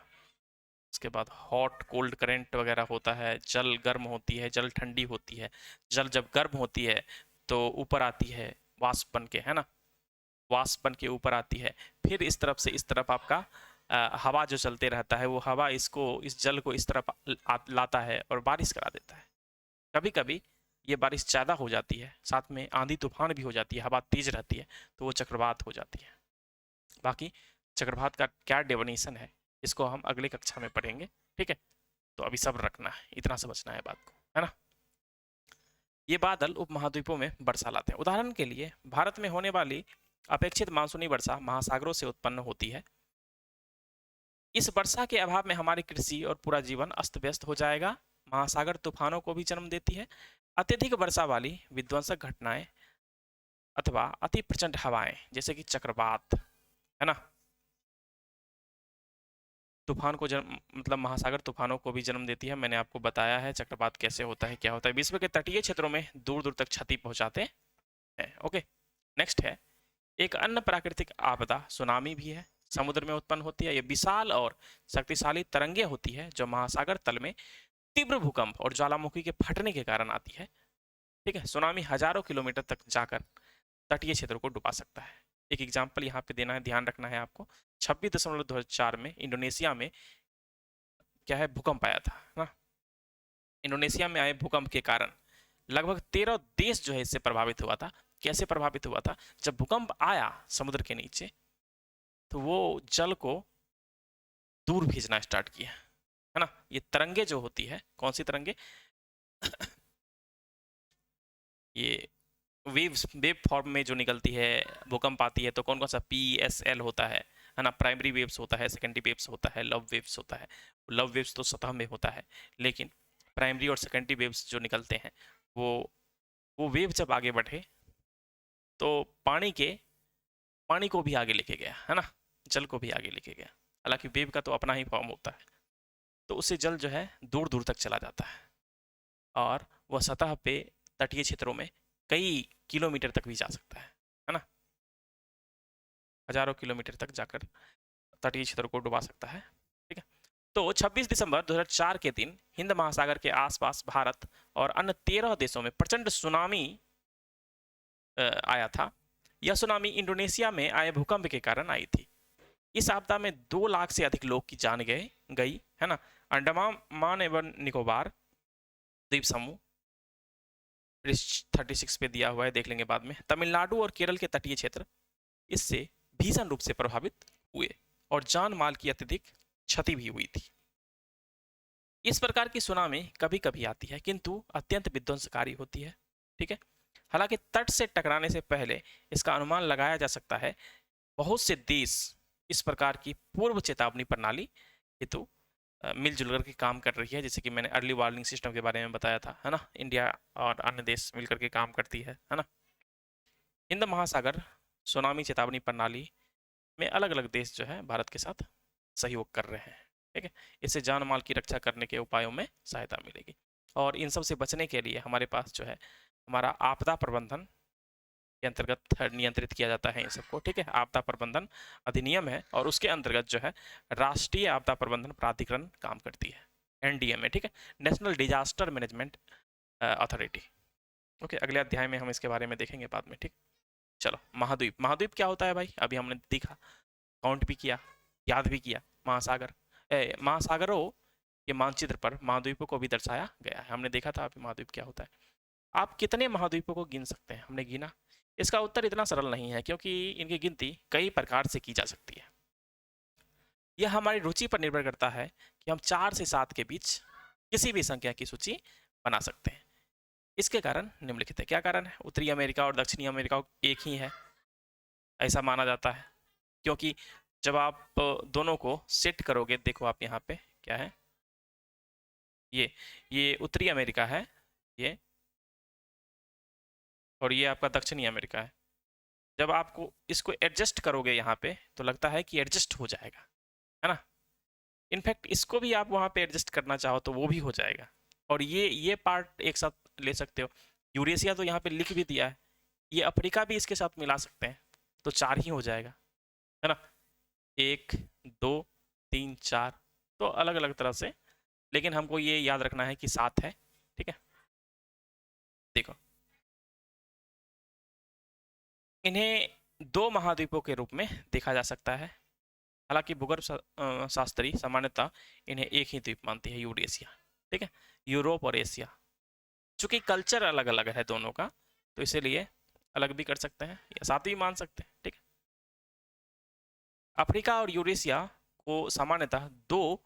उसके बाद हॉट कोल्ड करेंट वगैरह होता है। जल गर्म होती है, जल ठंडी होती है। जल जब गर्म होती है तो ऊपर आती है वाष्प बन के, है ना, वाष्प बन के ऊपर आती है। फिर इस तरफ से इस तरफ आपका हवा जो चलते रहता है, वो हवा इस जल को इस तरफ लाता है और बारिश करा देता है। कभी कभी ये बारिश ज़्यादा हो जाती है, साथ में आंधी तूफान भी हो जाती है, हवा तेज रहती है, तो वो चक्रवात हो जाती है। बाकी चक्रवात का क्या डेफिनेशन है, इसको हम अगली कक्षा में पढ़ेंगे, ठीक है। तो अभी सब्र रखना है, इतना समझना है बात को, है ना। ये बादल उपमहाद्वीपों में वर्षा लाते हैं। उदाहरण के लिए भारत में होने वाली अपेक्षित मानसूनी वर्षा महासागरों से उत्पन्न होती है। इस वर्षा के अभाव में हमारी कृषि और पूरा जीवन अस्त व्यस्त हो जाएगा। महासागर तूफानों को भी जन्म देती है। अत्यधिक वर्षा वाली विध्वंसक घटनाएं अथवा अति प्रचंड हवाएं जैसे कि चक्रवात, है ना, तूफान को जन्म मतलब महासागर तूफानों को भी जन्म देती है। मैंने आपको बताया है चक्रवात कैसे होता है, क्या होता है। विश्व के तटीय क्षेत्रों में दूर दूर तक क्षति पहुंचाते हैं। ओके, नेक्स्ट है एक अन्य प्राकृतिक आपदा सुनामी भी है। समुद्र में उत्पन्न होती है। ये विशाल और शक्तिशाली तरंगे होती है जो महासागर तल में तीव्र भूकंप और ज्वालामुखी के फटने के कारण आती है, ठीक है। सुनामी हजारों किलोमीटर तक जाकर तटीय क्षेत्रों को डुबा सकता है। एक एग्जाम्पल यहाँ पे देना है, ध्यान रखना है आपको। 26.2004 में इंडोनेशिया में क्या है, भूकंप आया था ना। इंडोनेशिया में आए भूकंप के कारण लगभग 13 देश जो है इससे प्रभावित हुआ था। कैसे प्रभावित हुआ था? जब भूकंप आया समुद्र के नीचे तो वो जल को दूर भेजना स्टार्ट किया, है ना। ये तरंगे जो होती है, कौन सी तरंगे ये वेव फॉर्म में जो निकलती है, भूकंप आती है तो कौन कौन सा PSL होता है ना। प्राइमरी वेव्स होता है, सेकेंडरी वेव्स होता है, लव वेव्स होता है। लव वेव्स तो सतह में होता है, लेकिन प्राइमरी और सेकेंडरी वेव्स जो निकलते हैं वो वेव जब आगे बढ़े तो पानी को भी आगे लेके गया, है ना, जल को भी आगे लेके गया। हालांकि वेव का तो अपना ही फॉर्म होता है, तो उससे जल जो है दूर दूर तक चला जाता है और वह सतह पे तटीय क्षेत्रों में कई किलोमीटर तक भी जा सकता है ना। हजारों किलोमीटर तक जाकर तटीय क्षेत्रों को डुबा सकता है, ठीक है। तो 26 दिसंबर 2004 के दिन हिंद महासागर के आसपास भारत और अन्य 13 देशों में प्रचंड सुनामी आया था। यह सुनामी इंडोनेशिया में आए भूकंप के कारण आई थी। इस आपदा में 2 लाख से अधिक लोग की जान गई, है ना। अंडमान एवं निकोबार द्वीप समूह 36 पे दिया हुआ है, देख लेंगे बाद में। तमिलनाडु और केरल के तटीय क्षेत्र इससे भीषण रूप से प्रभावित हुए और जान माल की अत्यधिक क्षति भी हुई थी। इस प्रकार की सुनामी कभी कभी आती है किंतु अत्यंत विध्वंसकारी होती है, ठीक है। हालांकि तट से टकराने से पहले इसका अनुमान लगाया जा सकता है। बहुत से देश इस प्रकार की पूर्व चेतावनी प्रणाली हेतु मिलजुल कर के काम कर रही है, जैसे कि मैंने अर्ली वार्निंग सिस्टम के बारे में बताया था, है ना। इंडिया और अन्य देश मिलकर के काम करती है ना। हिंद महासागर सुनामी चेतावनी प्रणाली में अलग अलग देश जो है भारत के साथ सहयोग कर रहे हैं, ठीक है। इससे जान माल की रक्षा करने के उपायों में सहायता मिलेगी। और इन सब से बचने के लिए हमारे पास जो है हमारा आपदा प्रबंधन के अंतर्गत नियंत्रित किया जाता है इन सबको, ठीक है। आपदा प्रबंधन अधिनियम है और उसके अंतर्गत जो है राष्ट्रीय आपदा प्रबंधन प्राधिकरण काम करती है, NDMA, ठीक है, national disaster management authority. Okay, अगले अध्याय में हम इसके बारे में देखेंगे बाद में, ठीक। चलो, महाद्वीप क्या होता है भाई, अभी हमने देखा, काउंट भी किया, याद भी किया। महासागरों के मानचित्र पर महाद्वीपों को भी दर्शाया गया है। हमने देखा था अभी महाद्वीप क्या होता है। आप कितने महाद्वीपों को गिन सकते हैं? हमने गिना। इसका उत्तर इतना सरल नहीं है क्योंकि इनकी गिनती कई प्रकार से की जा सकती है। यह हमारी रुचि पर निर्भर करता है कि हम 4 से 7 के बीच किसी भी संख्या की सूची बना सकते हैं। इसके कारण निम्नलिखित है। क्या कारण है? उत्तरी अमेरिका और दक्षिणी अमेरिका एक ही है, ऐसा माना जाता है। क्योंकि जब आप दोनों को सेट करोगे, देखो आप यहाँ पे क्या है, ये उत्तरी अमेरिका है ये, और ये आपका दक्षिणी अमेरिका है। जब आपको इसको एडजस्ट करोगे यहाँ पे तो लगता है कि एडजस्ट हो जाएगा, है ना। इनफैक्ट इसको भी आप वहाँ पे एडजस्ट करना चाहो तो वो भी हो जाएगा। और ये पार्ट एक साथ ले सकते हो। यूरेशिया तो यहाँ पे लिख भी दिया है, ये अफ्रीका भी इसके साथ मिला सकते हैं, तो 4 ही हो जाएगा, है ना। 1 2 3 4, तो अलग अलग तरह से, लेकिन हमको ये याद रखना है कि 7 है, ठीक है। देखो, इन्हें 2 महाद्वीपों के रूप में देखा जा सकता है। हालांकि भूगर्भ शास्त्री सामान्यतः इन्हें एक ही द्वीप मानती है, यूरेशिया, ठीक है, यूरोप और एशिया। चूंकि कल्चर अलग अलग है दोनों का, तो इसीलिए अलग भी कर सकते हैं या साथ भी मान सकते हैं, ठीक है। अफ्रीका और यूरेशिया को सामान्यतः दो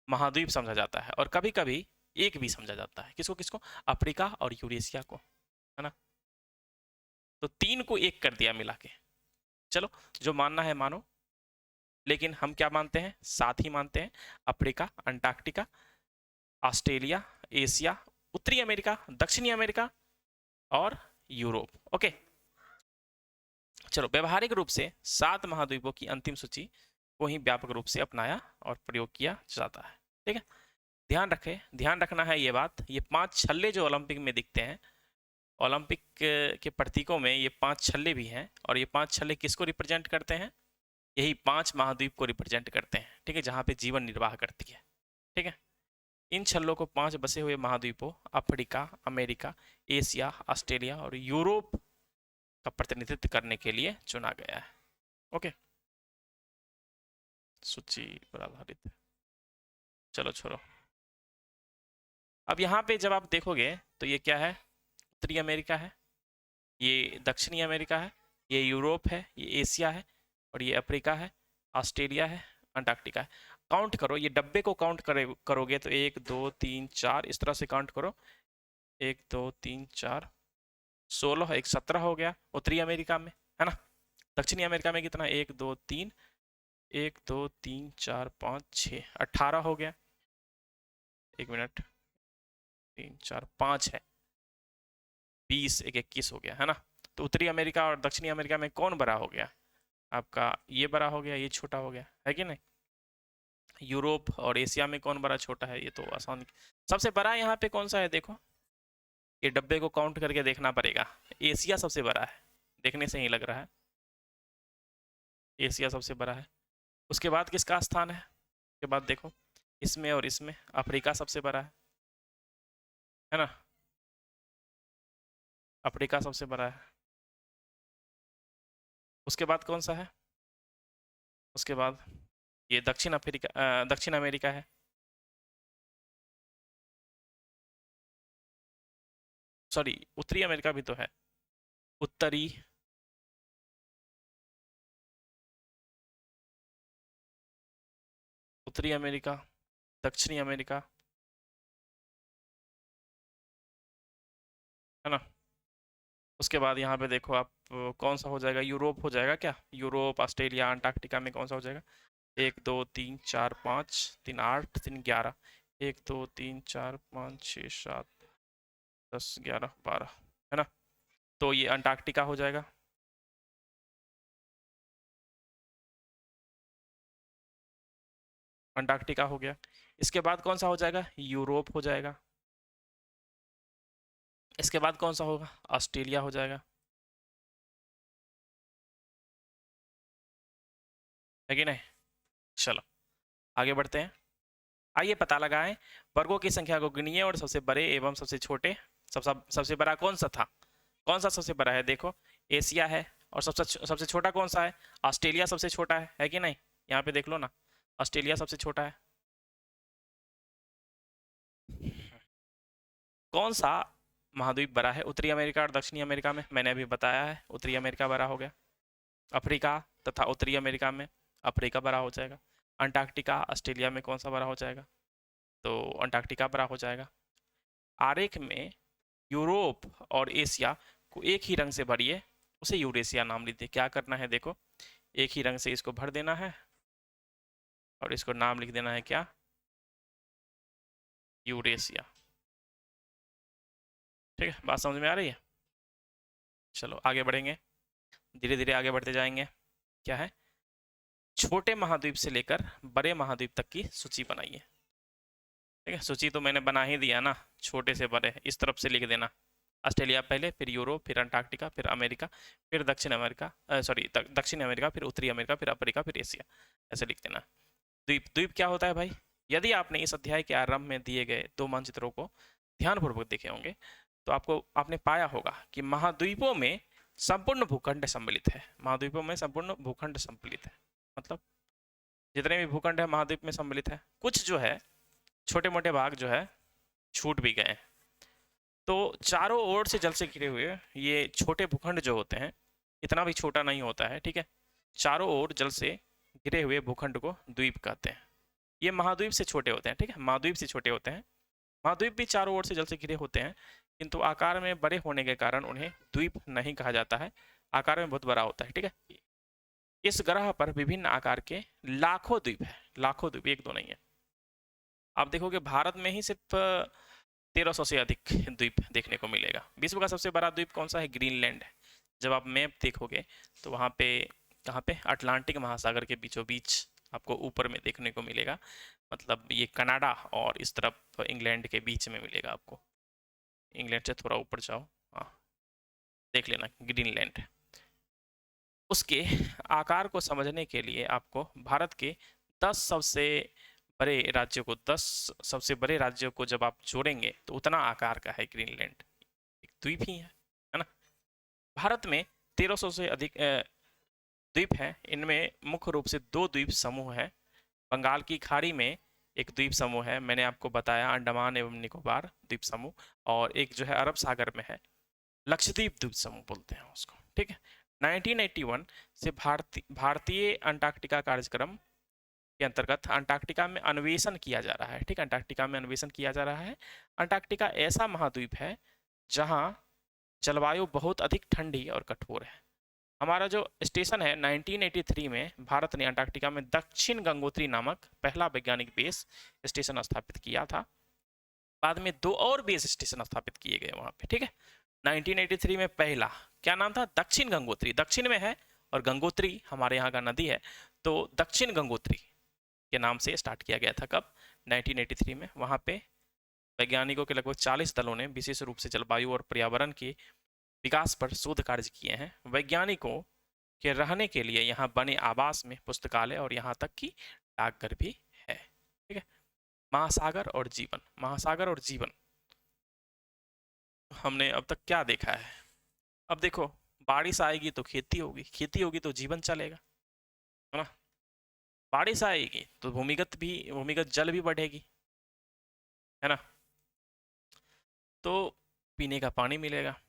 महाद्वीप समझा जाता है और कभी कभी एक भी समझा जाता है। किसको किसको? अफ्रीका और यूरेशिया को, है ना। तो तीन को एक कर दिया मिला के। चलो, जो मानना है मानो, लेकिन हम क्या मानते हैं? साथ ही मानते हैं अफ्रीका, अंटार्कटिका, ऑस्ट्रेलिया, एशिया, उत्तरी अमेरिका, दक्षिणी अमेरिका और यूरोप। ओके, चलो, व्यवहारिक रूप से 7 महाद्वीपों की अंतिम सूची को ही व्यापक रूप से अपनाया और प्रयोग किया जाता है। ठीक है, ध्यान रखें, ध्यान रखना है ये बात, ये 5 छल्ले जो ओलंपिक में दिखते हैं, ओलंपिक के प्रतीकों में ये 5 छल्ले भी हैं, और ये 5 छल्ले किसको रिप्रेजेंट करते हैं? यही 5 महाद्वीप को रिप्रेजेंट करते हैं। ठीक है, जहाँ पे जीवन निर्वाह करती है। ठीक है, इन छल्लों को 5 बसे हुए महाद्वीपों अफ्रीका, अमेरिका, एशिया, ऑस्ट्रेलिया और यूरोप का प्रतिनिधित्व करने के लिए चुना गया है। ओके, सूची पर आधारित। चलो छोड़ो, अब यहाँ पे जब आप देखोगे तो ये क्या है? उत्तरी अमेरिका है, ये दक्षिणी अमेरिका है, ये यूरोप है, ये एशिया है और ये अफ्रीका है, ऑस्ट्रेलिया है, अंटार्कटिका है। काउंट करो, ये डब्बे को काउंट करोगे तो 1 2 3 4 इस तरह से काउंट करो, 1 2 3 4 16, एक 17 हो गया उत्तरी अमेरिका में, है ना। दक्षिणी अमेरिका में कितना? 1 2 3, 1 2 3 4 5 6, 18 हो गया। 1 मिनट, 3 4 5 है, 20, 1 21 हो गया, है ना। तो उत्तरी अमेरिका और दक्षिणी अमेरिका में कौन बड़ा हो गया? आपका ये बड़ा हो गया, ये छोटा हो गया, है कि नहीं। यूरोप और एशिया में कौन बड़ा छोटा है? ये तो आसान। सबसे बड़ा यहाँ पे कौन सा है? देखो, ये डब्बे को काउंट करके देखना पड़ेगा। एशिया सबसे बड़ा है, देखने से ही लग रहा है एशिया सबसे बड़ा है। उसके बाद किसका स्थान है? उसके बाद देखो, इसमें और इसमें अफ्रीका सबसे बड़ा है ना। अफ्रीका सबसे बड़ा है। उसके बाद कौन सा है? उसके बाद ये दक्षिण अमेरिका है। सॉरी, उत्तरी अमेरिका भी तो है। उत्तरी उत्तरी अमेरिका, दक्षिणी अमेरिका, है ना। उसके बाद यहाँ पे देखो आप, कौन सा हो जाएगा? यूरोप हो जाएगा क्या? यूरोप, ऑस्ट्रेलिया, अंटार्कटिका में कौन सा हो जाएगा? 1 2 3 4 5 3 8 3 11, 1 2 3 4 5 6 7 10 11 12, है ना। तो ये अंटार्कटिका हो जाएगा। अंटार्कटिका हो गया। इसके बाद कौन सा हो जाएगा? यूरोप हो जाएगा। इसके बाद कौन सा होगा? ऑस्ट्रेलिया हो जाएगा, है कि नहीं। चलो आगे बढ़ते हैं। आइए पता लगाएं, वर्गों की संख्या को गिनिए और सबसे बड़े एवं सबसे छोटे। सबसे बड़ा कौन सा था? कौन सा सबसे बड़ा है? देखो, एशिया है। और सबसे छोटा कौन सा है? ऑस्ट्रेलिया सबसे छोटा है कि नहीं। यहाँ पे देख लो ना, ऑस्ट्रेलिया सबसे छोटा है। कौन सा महाद्वीप बड़ा है उत्तरी अमेरिका और दक्षिणी अमेरिका में? मैंने अभी बताया है, उत्तरी अमेरिका बड़ा हो गया। अफ्रीका तथा उत्तरी अमेरिका में अफ्रीका बड़ा हो जाएगा। अंटार्कटिका, ऑस्ट्रेलिया में कौन सा बड़ा हो जाएगा? तो अंटार्कटिका बड़ा हो जाएगा। आरेख में यूरोप और एशिया को एक ही रंग से भरिए, उसे यूरेशिया नाम लीजिए। क्या करना है? देखो, एक ही रंग से इसको भर देना है और इसको नाम लिख देना है क्या? यूरेशिया। ठीक है, बात समझ में आ रही है। चलो आगे बढ़ेंगे, धीरे धीरे आगे बढ़ते जाएंगे। क्या है? छोटे महाद्वीप से लेकर बड़े महाद्वीप तक की सूची बनाइए। ठीक है, सूची तो मैंने बना ही दिया ना, छोटे से बड़े इस तरफ से लिख देना। ऑस्ट्रेलिया पहले, फिर यूरोप, फिर अंटार्कटिका, फिर अमेरिका, फिर दक्षिण अमेरिका, सॉरी दक्षिण अमेरिका, फिर उत्तरी अमेरिका, फिर अफ्रीका, फिर एशिया, ऐसे लिख देना। द्वीप, द्वीप क्या होता है भाई? यदि आपने इस अध्याय के आरंभ में दिए गए 2 मानचित्रों को ध्यानपूर्वक देखे होंगे तो आपने पाया होगा कि महाद्वीपों में संपूर्ण भूखंड सम्मिलित है। महाद्वीपों में संपूर्ण भूखंड सम्मिलित है, मतलब जितने भी भूखंड है महाद्वीप में सम्मिलित है। कुछ जो है छोटे मोटे भाग जो है छूट भी गए। तो चारों ओर से जल से घिरे हुए ये छोटे भूखंड जो होते हैं, इतना भी छोटा नहीं होता है, ठीक है। चारों ओर जल से घिरे हुए भूखंड को द्वीप कहते हैं। ये महाद्वीप से छोटे होते हैं, ठीक है, महाद्वीप से छोटे होते हैं। महाद्वीप भी चारों ओर से जल से घिरे होते हैं, किंतु आकार में बड़े होने के कारण उन्हें द्वीप नहीं कहा जाता है, आकार में बहुत बड़ा होता है, ठीक है। इस ग्रह पर विभिन्न आकार के लाखों द्वीप है, लाखों द्वीप, एक दो नहीं है। आप देखोगे भारत में ही सिर्फ 1300 से अधिक द्वीप देखने को मिलेगा। विश्व का सबसे बड़ा द्वीप कौन सा है? ग्रीनलैंड है। जब आप मैप देखोगे तो वहाँ पे, कहाँ पे, अटलांटिक महासागर के बीचों बीच आपको ऊपर में देखने को मिलेगा, मतलब ये कनाडा और इस तरफ इंग्लैंड के बीच में मिलेगा आपको। इंग्लैंड से थोड़ा ऊपर जाओ, हाँ देख लेना ग्रीनलैंड। उसके आकार को समझने के लिए आपको भारत के 10 सबसे बड़े राज्यों को, 10 सबसे बड़े राज्यों को जब आप जोड़ेंगे तो उतना आकार का है ग्रीनलैंड, एक द्वीप ही है ना। भारत में 1300 से अधिक द्वीप हैं। इनमें मुख्य रूप से दो द्वीप समूह हैं। बंगाल की खाड़ी में एक द्वीप समूह है, मैंने आपको बताया, अंडमान एवं निकोबार द्वीप समूह, और एक जो है अरब सागर में है, लक्षद्वीप द्वीप समूह बोलते हैं उसको, ठीक है। 1981 से भारतीय अंटार्कटिका कार्यक्रम के अंतर्गत अंटार्कटिका में अन्वेषण किया जा रहा है, ठीक है, अंटार्कटिका में अन्वेषण किया जा रहा है। अंटार्कटिका ऐसा महाद्वीप है जहां जलवायु बहुत अधिक ठंडी और कठोर है। हमारा जो स्टेशन है, 1983 में भारत ने अंटार्कटिका में दक्षिण गंगोत्री नामक पहला वैज्ञानिक बेस स्टेशन स्थापित किया था। बाद में 2 और बेस स्टेशन स्थापित किए गए वहां पे, ठीक है। 1983 में पहला क्या नाम था? दक्षिण गंगोत्री, दक्षिण में है, और गंगोत्री हमारे यहाँ का नदी है, तो दक्षिण गंगोत्री के नाम से स्टार्ट किया गया था। कब? 1983 में। वहां पे वैज्ञानिकों के लगभग 40 दलों ने विशेष रूप से जलवायु और पर्यावरण के विकास पर शोध कार्य किए हैं। वैज्ञानिकों के रहने के लिए यहाँ बने आवास में पुस्तकालय और यहाँ तक कि डाकघर भी है, ठीक है। महासागर और जीवन, महासागर और जीवन, हमने अब तक क्या देखा है? अब देखो, बारिश आएगी तो खेती होगी, खेती होगी तो जीवन चलेगा, है ना। बारिश आएगी तो भूमिगत जल भी बढ़ेगी, है ना, तो पीने का पानी मिलेगा।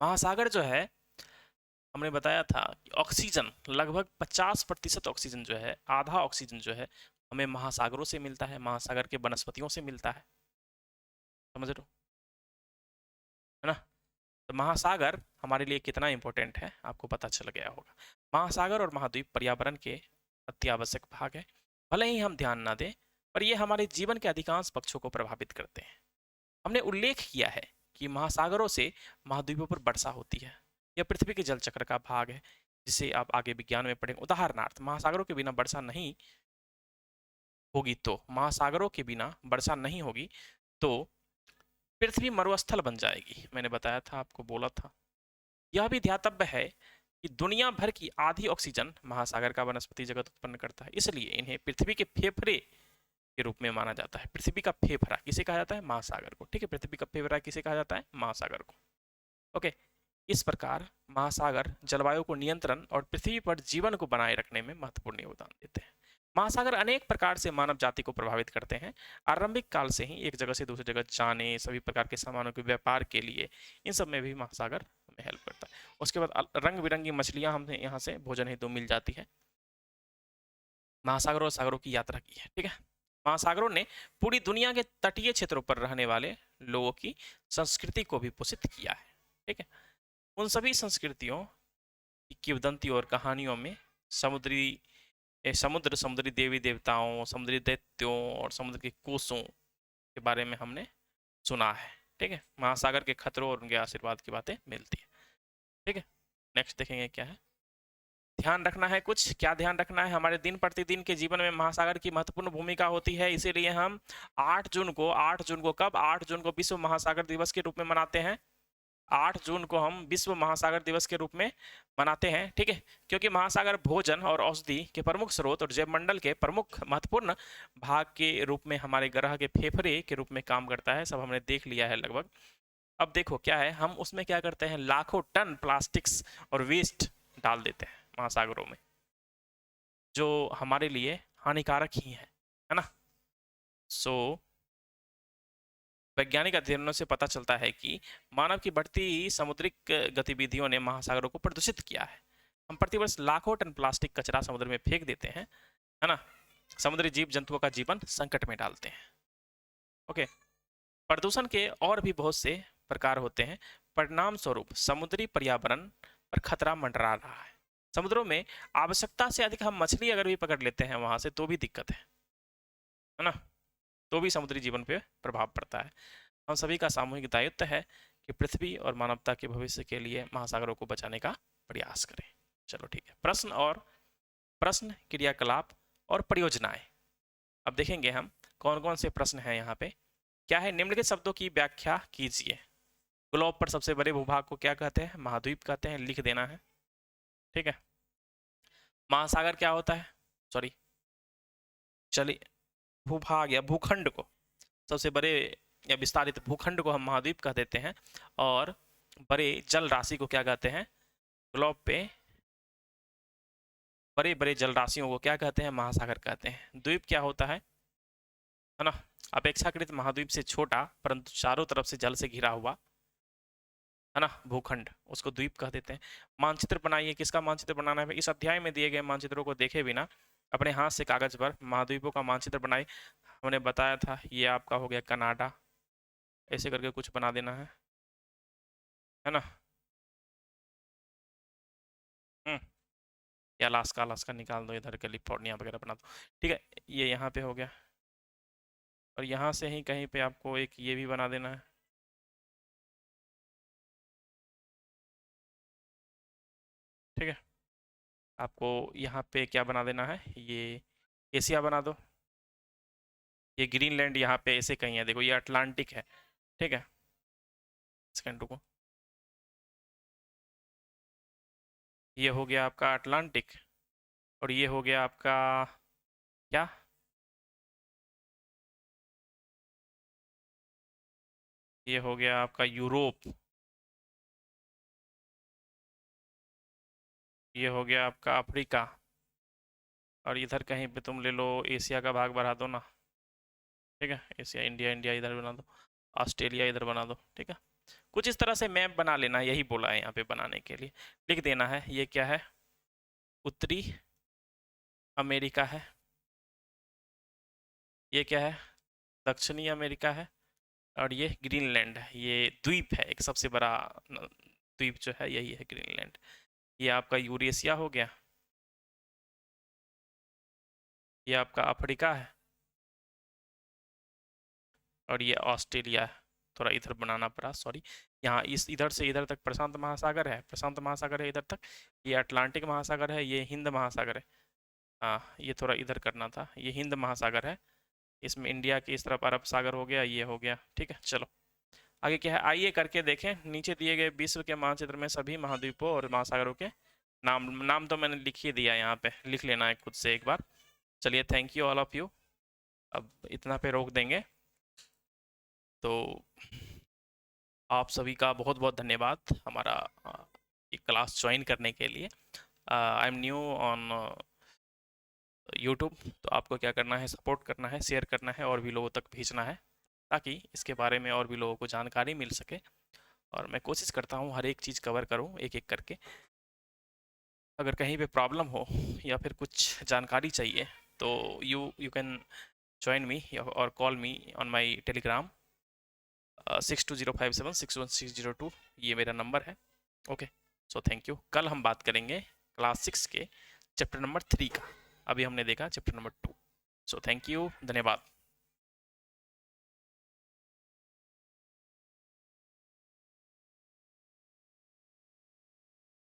महासागर जो है, हमने बताया था कि ऑक्सीजन, लगभग 50% ऑक्सीजन जो है, आधा ऑक्सीजन जो है, हमें महासागरों से मिलता है, महासागर के वनस्पतियों से मिलता है, समझ रहे हो, है ना। तो महासागर हमारे लिए कितना इंपॉर्टेंट है आपको पता चल गया होगा। महासागर और महाद्वीप पर्यावरण के अति आवश्यक भाग है। भले ही हम ध्यान ना दें, पर ये हमारे जीवन के अधिकांश पक्षों को प्रभावित करते हैं। हमने उल्लेख किया है कि महासागरों से महाद्वीपों पर वर्षा होती है। यह पृथ्वी के जल चक्र का भाग है, जिसे आप आगे विज्ञान में पढ़ेंगे। उदाहरणार्थ, महासागरों के बिना वर्षा नहीं होगी तो, महासागरों के बिना वर्षा नहीं होगी तो पृथ्वी मरुस्थल बन जाएगी। मैंने बताया था, आपको बोला था। यह भी ध्यातव्य है कि दुनिया भर की आधी ऑक्सीजन महासागर का वनस्पति जगत उत्पन्न करता है, इसलिए इन्हें पृथ्वी के फेफड़े के रूप में माना जाता है। पृथ्वी का फेफड़ा किसे कहा जाता है? महासागर को, ठीक है। पृथ्वी का फेफड़ा किसे कहा जाता है? महासागर को, ओके। इस प्रकार महासागर जलवायु को नियंत्रण और पृथ्वी पर जीवन को बनाए रखने में महत्वपूर्ण योगदान देते हैं। महासागर अनेक प्रकार से मानव जाति को प्रभावित करते हैं। आरंभिक काल से ही एक जगह से दूसरी जगह जाने, सभी प्रकार के सामानों के व्यापार के लिए, इन सब में भी महासागर हमें हेल्प करता है। उसके बाद रंग बिरंगी मछलियां हमें यहाँ से भोजन हेतु मिल जाती है। महासागरों और सागरों की यात्रा की है, ठीक है। महासागरों ने पूरी दुनिया के तटीय क्षेत्रों पर रहने वाले लोगों की संस्कृति को भी पोषित किया है, ठीक है। उन सभी संस्कृतियों की किंवदंती और कहानियों में समुद्री देवी देवताओं, समुद्री दैत्यों और समुद्र के कोसों के बारे में हमने सुना है, ठीक है। महासागर के खतरों और उनके आशीर्वाद की बातें मिलती है, ठीक है। नेक्स्ट देखेंगे क्या है। ध्यान रखना है कुछ, क्या ध्यान रखना है? हमारे दिन प्रतिदिन के जीवन में महासागर की महत्वपूर्ण भूमिका होती है, इसीलिए हम 8 जून को कब? 8 जून को विश्व महासागर दिवस के रूप में मनाते हैं। 8 जून को हम विश्व महासागर दिवस के रूप में मनाते हैं, ठीक है। क्योंकि महासागर भोजन और औषधि के प्रमुख स्रोत और जैव मंडल के प्रमुख महत्वपूर्ण भाग के रूप में हमारे ग्रह के फेफड़े के रूप में काम करता है। सब हमने देख लिया है लगभग। अब देखो क्या है, हम उसमें क्या करते हैं, लाखों टन प्लास्टिक्स और वेस्ट डाल देते हैं महासागरों में, जो हमारे लिए हानिकारक ही है ना। सो वैज्ञानिक अध्ययनों से पता चलता है कि मानव की बढ़ती समुद्रिक गतिविधियों ने महासागरों को प्रदूषित किया है। हम प्रतिवर्ष लाखों टन प्लास्टिक कचरा समुद्र में फेंक देते हैं, है ना, समुद्री जीव जंतुओं का जीवन संकट में डालते हैं। ओके, प्रदूषण के और भी बहुत से प्रकार होते हैं। परिणाम स्वरूप समुद्री पर्यावरण पर खतरा मंडरा रहा है। समुद्रों में आवश्यकता से अधिक हम मछली अगर भी पकड़ लेते हैं वहां से तो भी दिक्कत है ना, तो भी समुद्री जीवन पे प्रभाव पड़ता है। हम सभी का सामूहिक दायित्व है कि पृथ्वी और मानवता के भविष्य के लिए महासागरों को बचाने का प्रयास करें। चलो ठीक है, प्रश्न, क्रियाकलाप और परियोजनाएं। अब देखेंगे हम कौन कौन से प्रश्न हैं यहाँ पे। क्या है, निम्नलिखित शब्दों की व्याख्या कीजिए। ग्लोब पर सबसे बड़े भूभाग को क्या कहते हैं? महाद्वीप कहते हैं, लिख देना है। ठीक है, महासागर क्या होता है? सॉरी, चलिए, भूभाग या भूखंड को, सबसे बड़े या विस्तारित भूखंड को हम महाद्वीप कह देते हैं, और बड़े जल राशि को क्या कहते हैं? ग्लोब पे बड़े बड़े जल राशियों को क्या कहते हैं? महासागर कहते हैं। द्वीप क्या होता है ना, अपेक्षाकृत महाद्वीप से छोटा परंतु चारों तरफ से जल से घिरा हुआ, है ना, भूखंड, उसको द्वीप कह देते हैं। मानचित्र बनाइए। किसका मानचित्र बनाना है? इस अध्याय में दिए गए मानचित्रों को देखे बिना अपने हाथ से कागज पर महाद्वीपों का मानचित्र बनाए। हमने बताया था ये आपका हो गया कनाडा, ऐसे करके कुछ बना देना है ना। या अलास्का, अलास्का निकाल दो, इधर कैलिफोर्निया वगैरह बना दो। ठीक है, ये यहाँ पे हो गया, और यहाँ से ही कहीं पे आपको एक ये भी बना देना है। ठीक है, आपको यहाँ पे क्या बना देना है? ये एशिया बना दो। ये ग्रीनलैंड यहाँ पे ऐसे कहीं है, देखो ये अटलांटिक है। ठीक है, सेकंड को, ये हो गया आपका अटलांटिक, और ये हो गया आपका क्या? ये हो गया आपका यूरोप, ये हो गया आपका अफ्रीका, और इधर कहीं पे तुम ले लो एशिया का भाग बढ़ा दो ना। ठीक है, एशिया, इंडिया, इंडिया इधर बना दो, ऑस्ट्रेलिया इधर बना दो। ठीक है, कुछ इस तरह से मैप बना लेना, यही बोला है यहाँ पे बनाने के लिए। लिख देना है ये क्या है? उत्तरी अमेरिका है। ये क्या है? दक्षिणी अमेरिका है। और ये ग्रीनलैंड है, ये द्वीप है, एक सबसे बड़ा द्वीप जो है यही है ग्रीनलैंड। ये आपका यूरेशिया हो गया, ये आपका अफ्रीका है, और ये ऑस्ट्रेलिया है। थोड़ा इधर बनाना पड़ा, सॉरी। यहाँ इस इधर से इधर तक प्रशांत महासागर है, प्रशांत महासागर है इधर तक। ये अटलांटिक महासागर है, ये हिंद महासागर है। हाँ, ये थोड़ा इधर करना था, ये हिंद महासागर है। इसमें इंडिया की इस तरफ अरब सागर हो गया, ये हो गया। ठीक है, चलो आगे क्या है, आइए करके देखें। नीचे दिए गए विश्व के मानचित्र में सभी महाद्वीपों और महासागरों के नाम नाम तो मैंने लिख ही दिया, यहाँ पे लिख लेना है खुद से एक बार। चलिए, thank you all of you. अब इतना पे रोक देंगे। तो आप सभी का बहुत बहुत धन्यवाद हमारा एक क्लास ज्वाइन करने के लिए। I am new on YouTube, तो आपको क्या करना है? सपोर्ट करना है, शेयर करना है, और भी लोगों तक भेजना है, ताकि इसके बारे में और भी लोगों को जानकारी मिल सके। और मैं कोशिश करता हूँ हर एक चीज़ कवर करूँ एक एक करके। अगर कहीं पे प्रॉब्लम हो या फिर कुछ जानकारी चाहिए तो यू कैन ज्वाइन मी और call me on my Telegram 6205761602, ये मेरा नंबर है। Okay, so thank you. कल हम बात करेंगे क्लास 6 के चैप्टर नंबर 3 का। अभी हमने देखा chapter number 2। So thank you, धन्यवाद।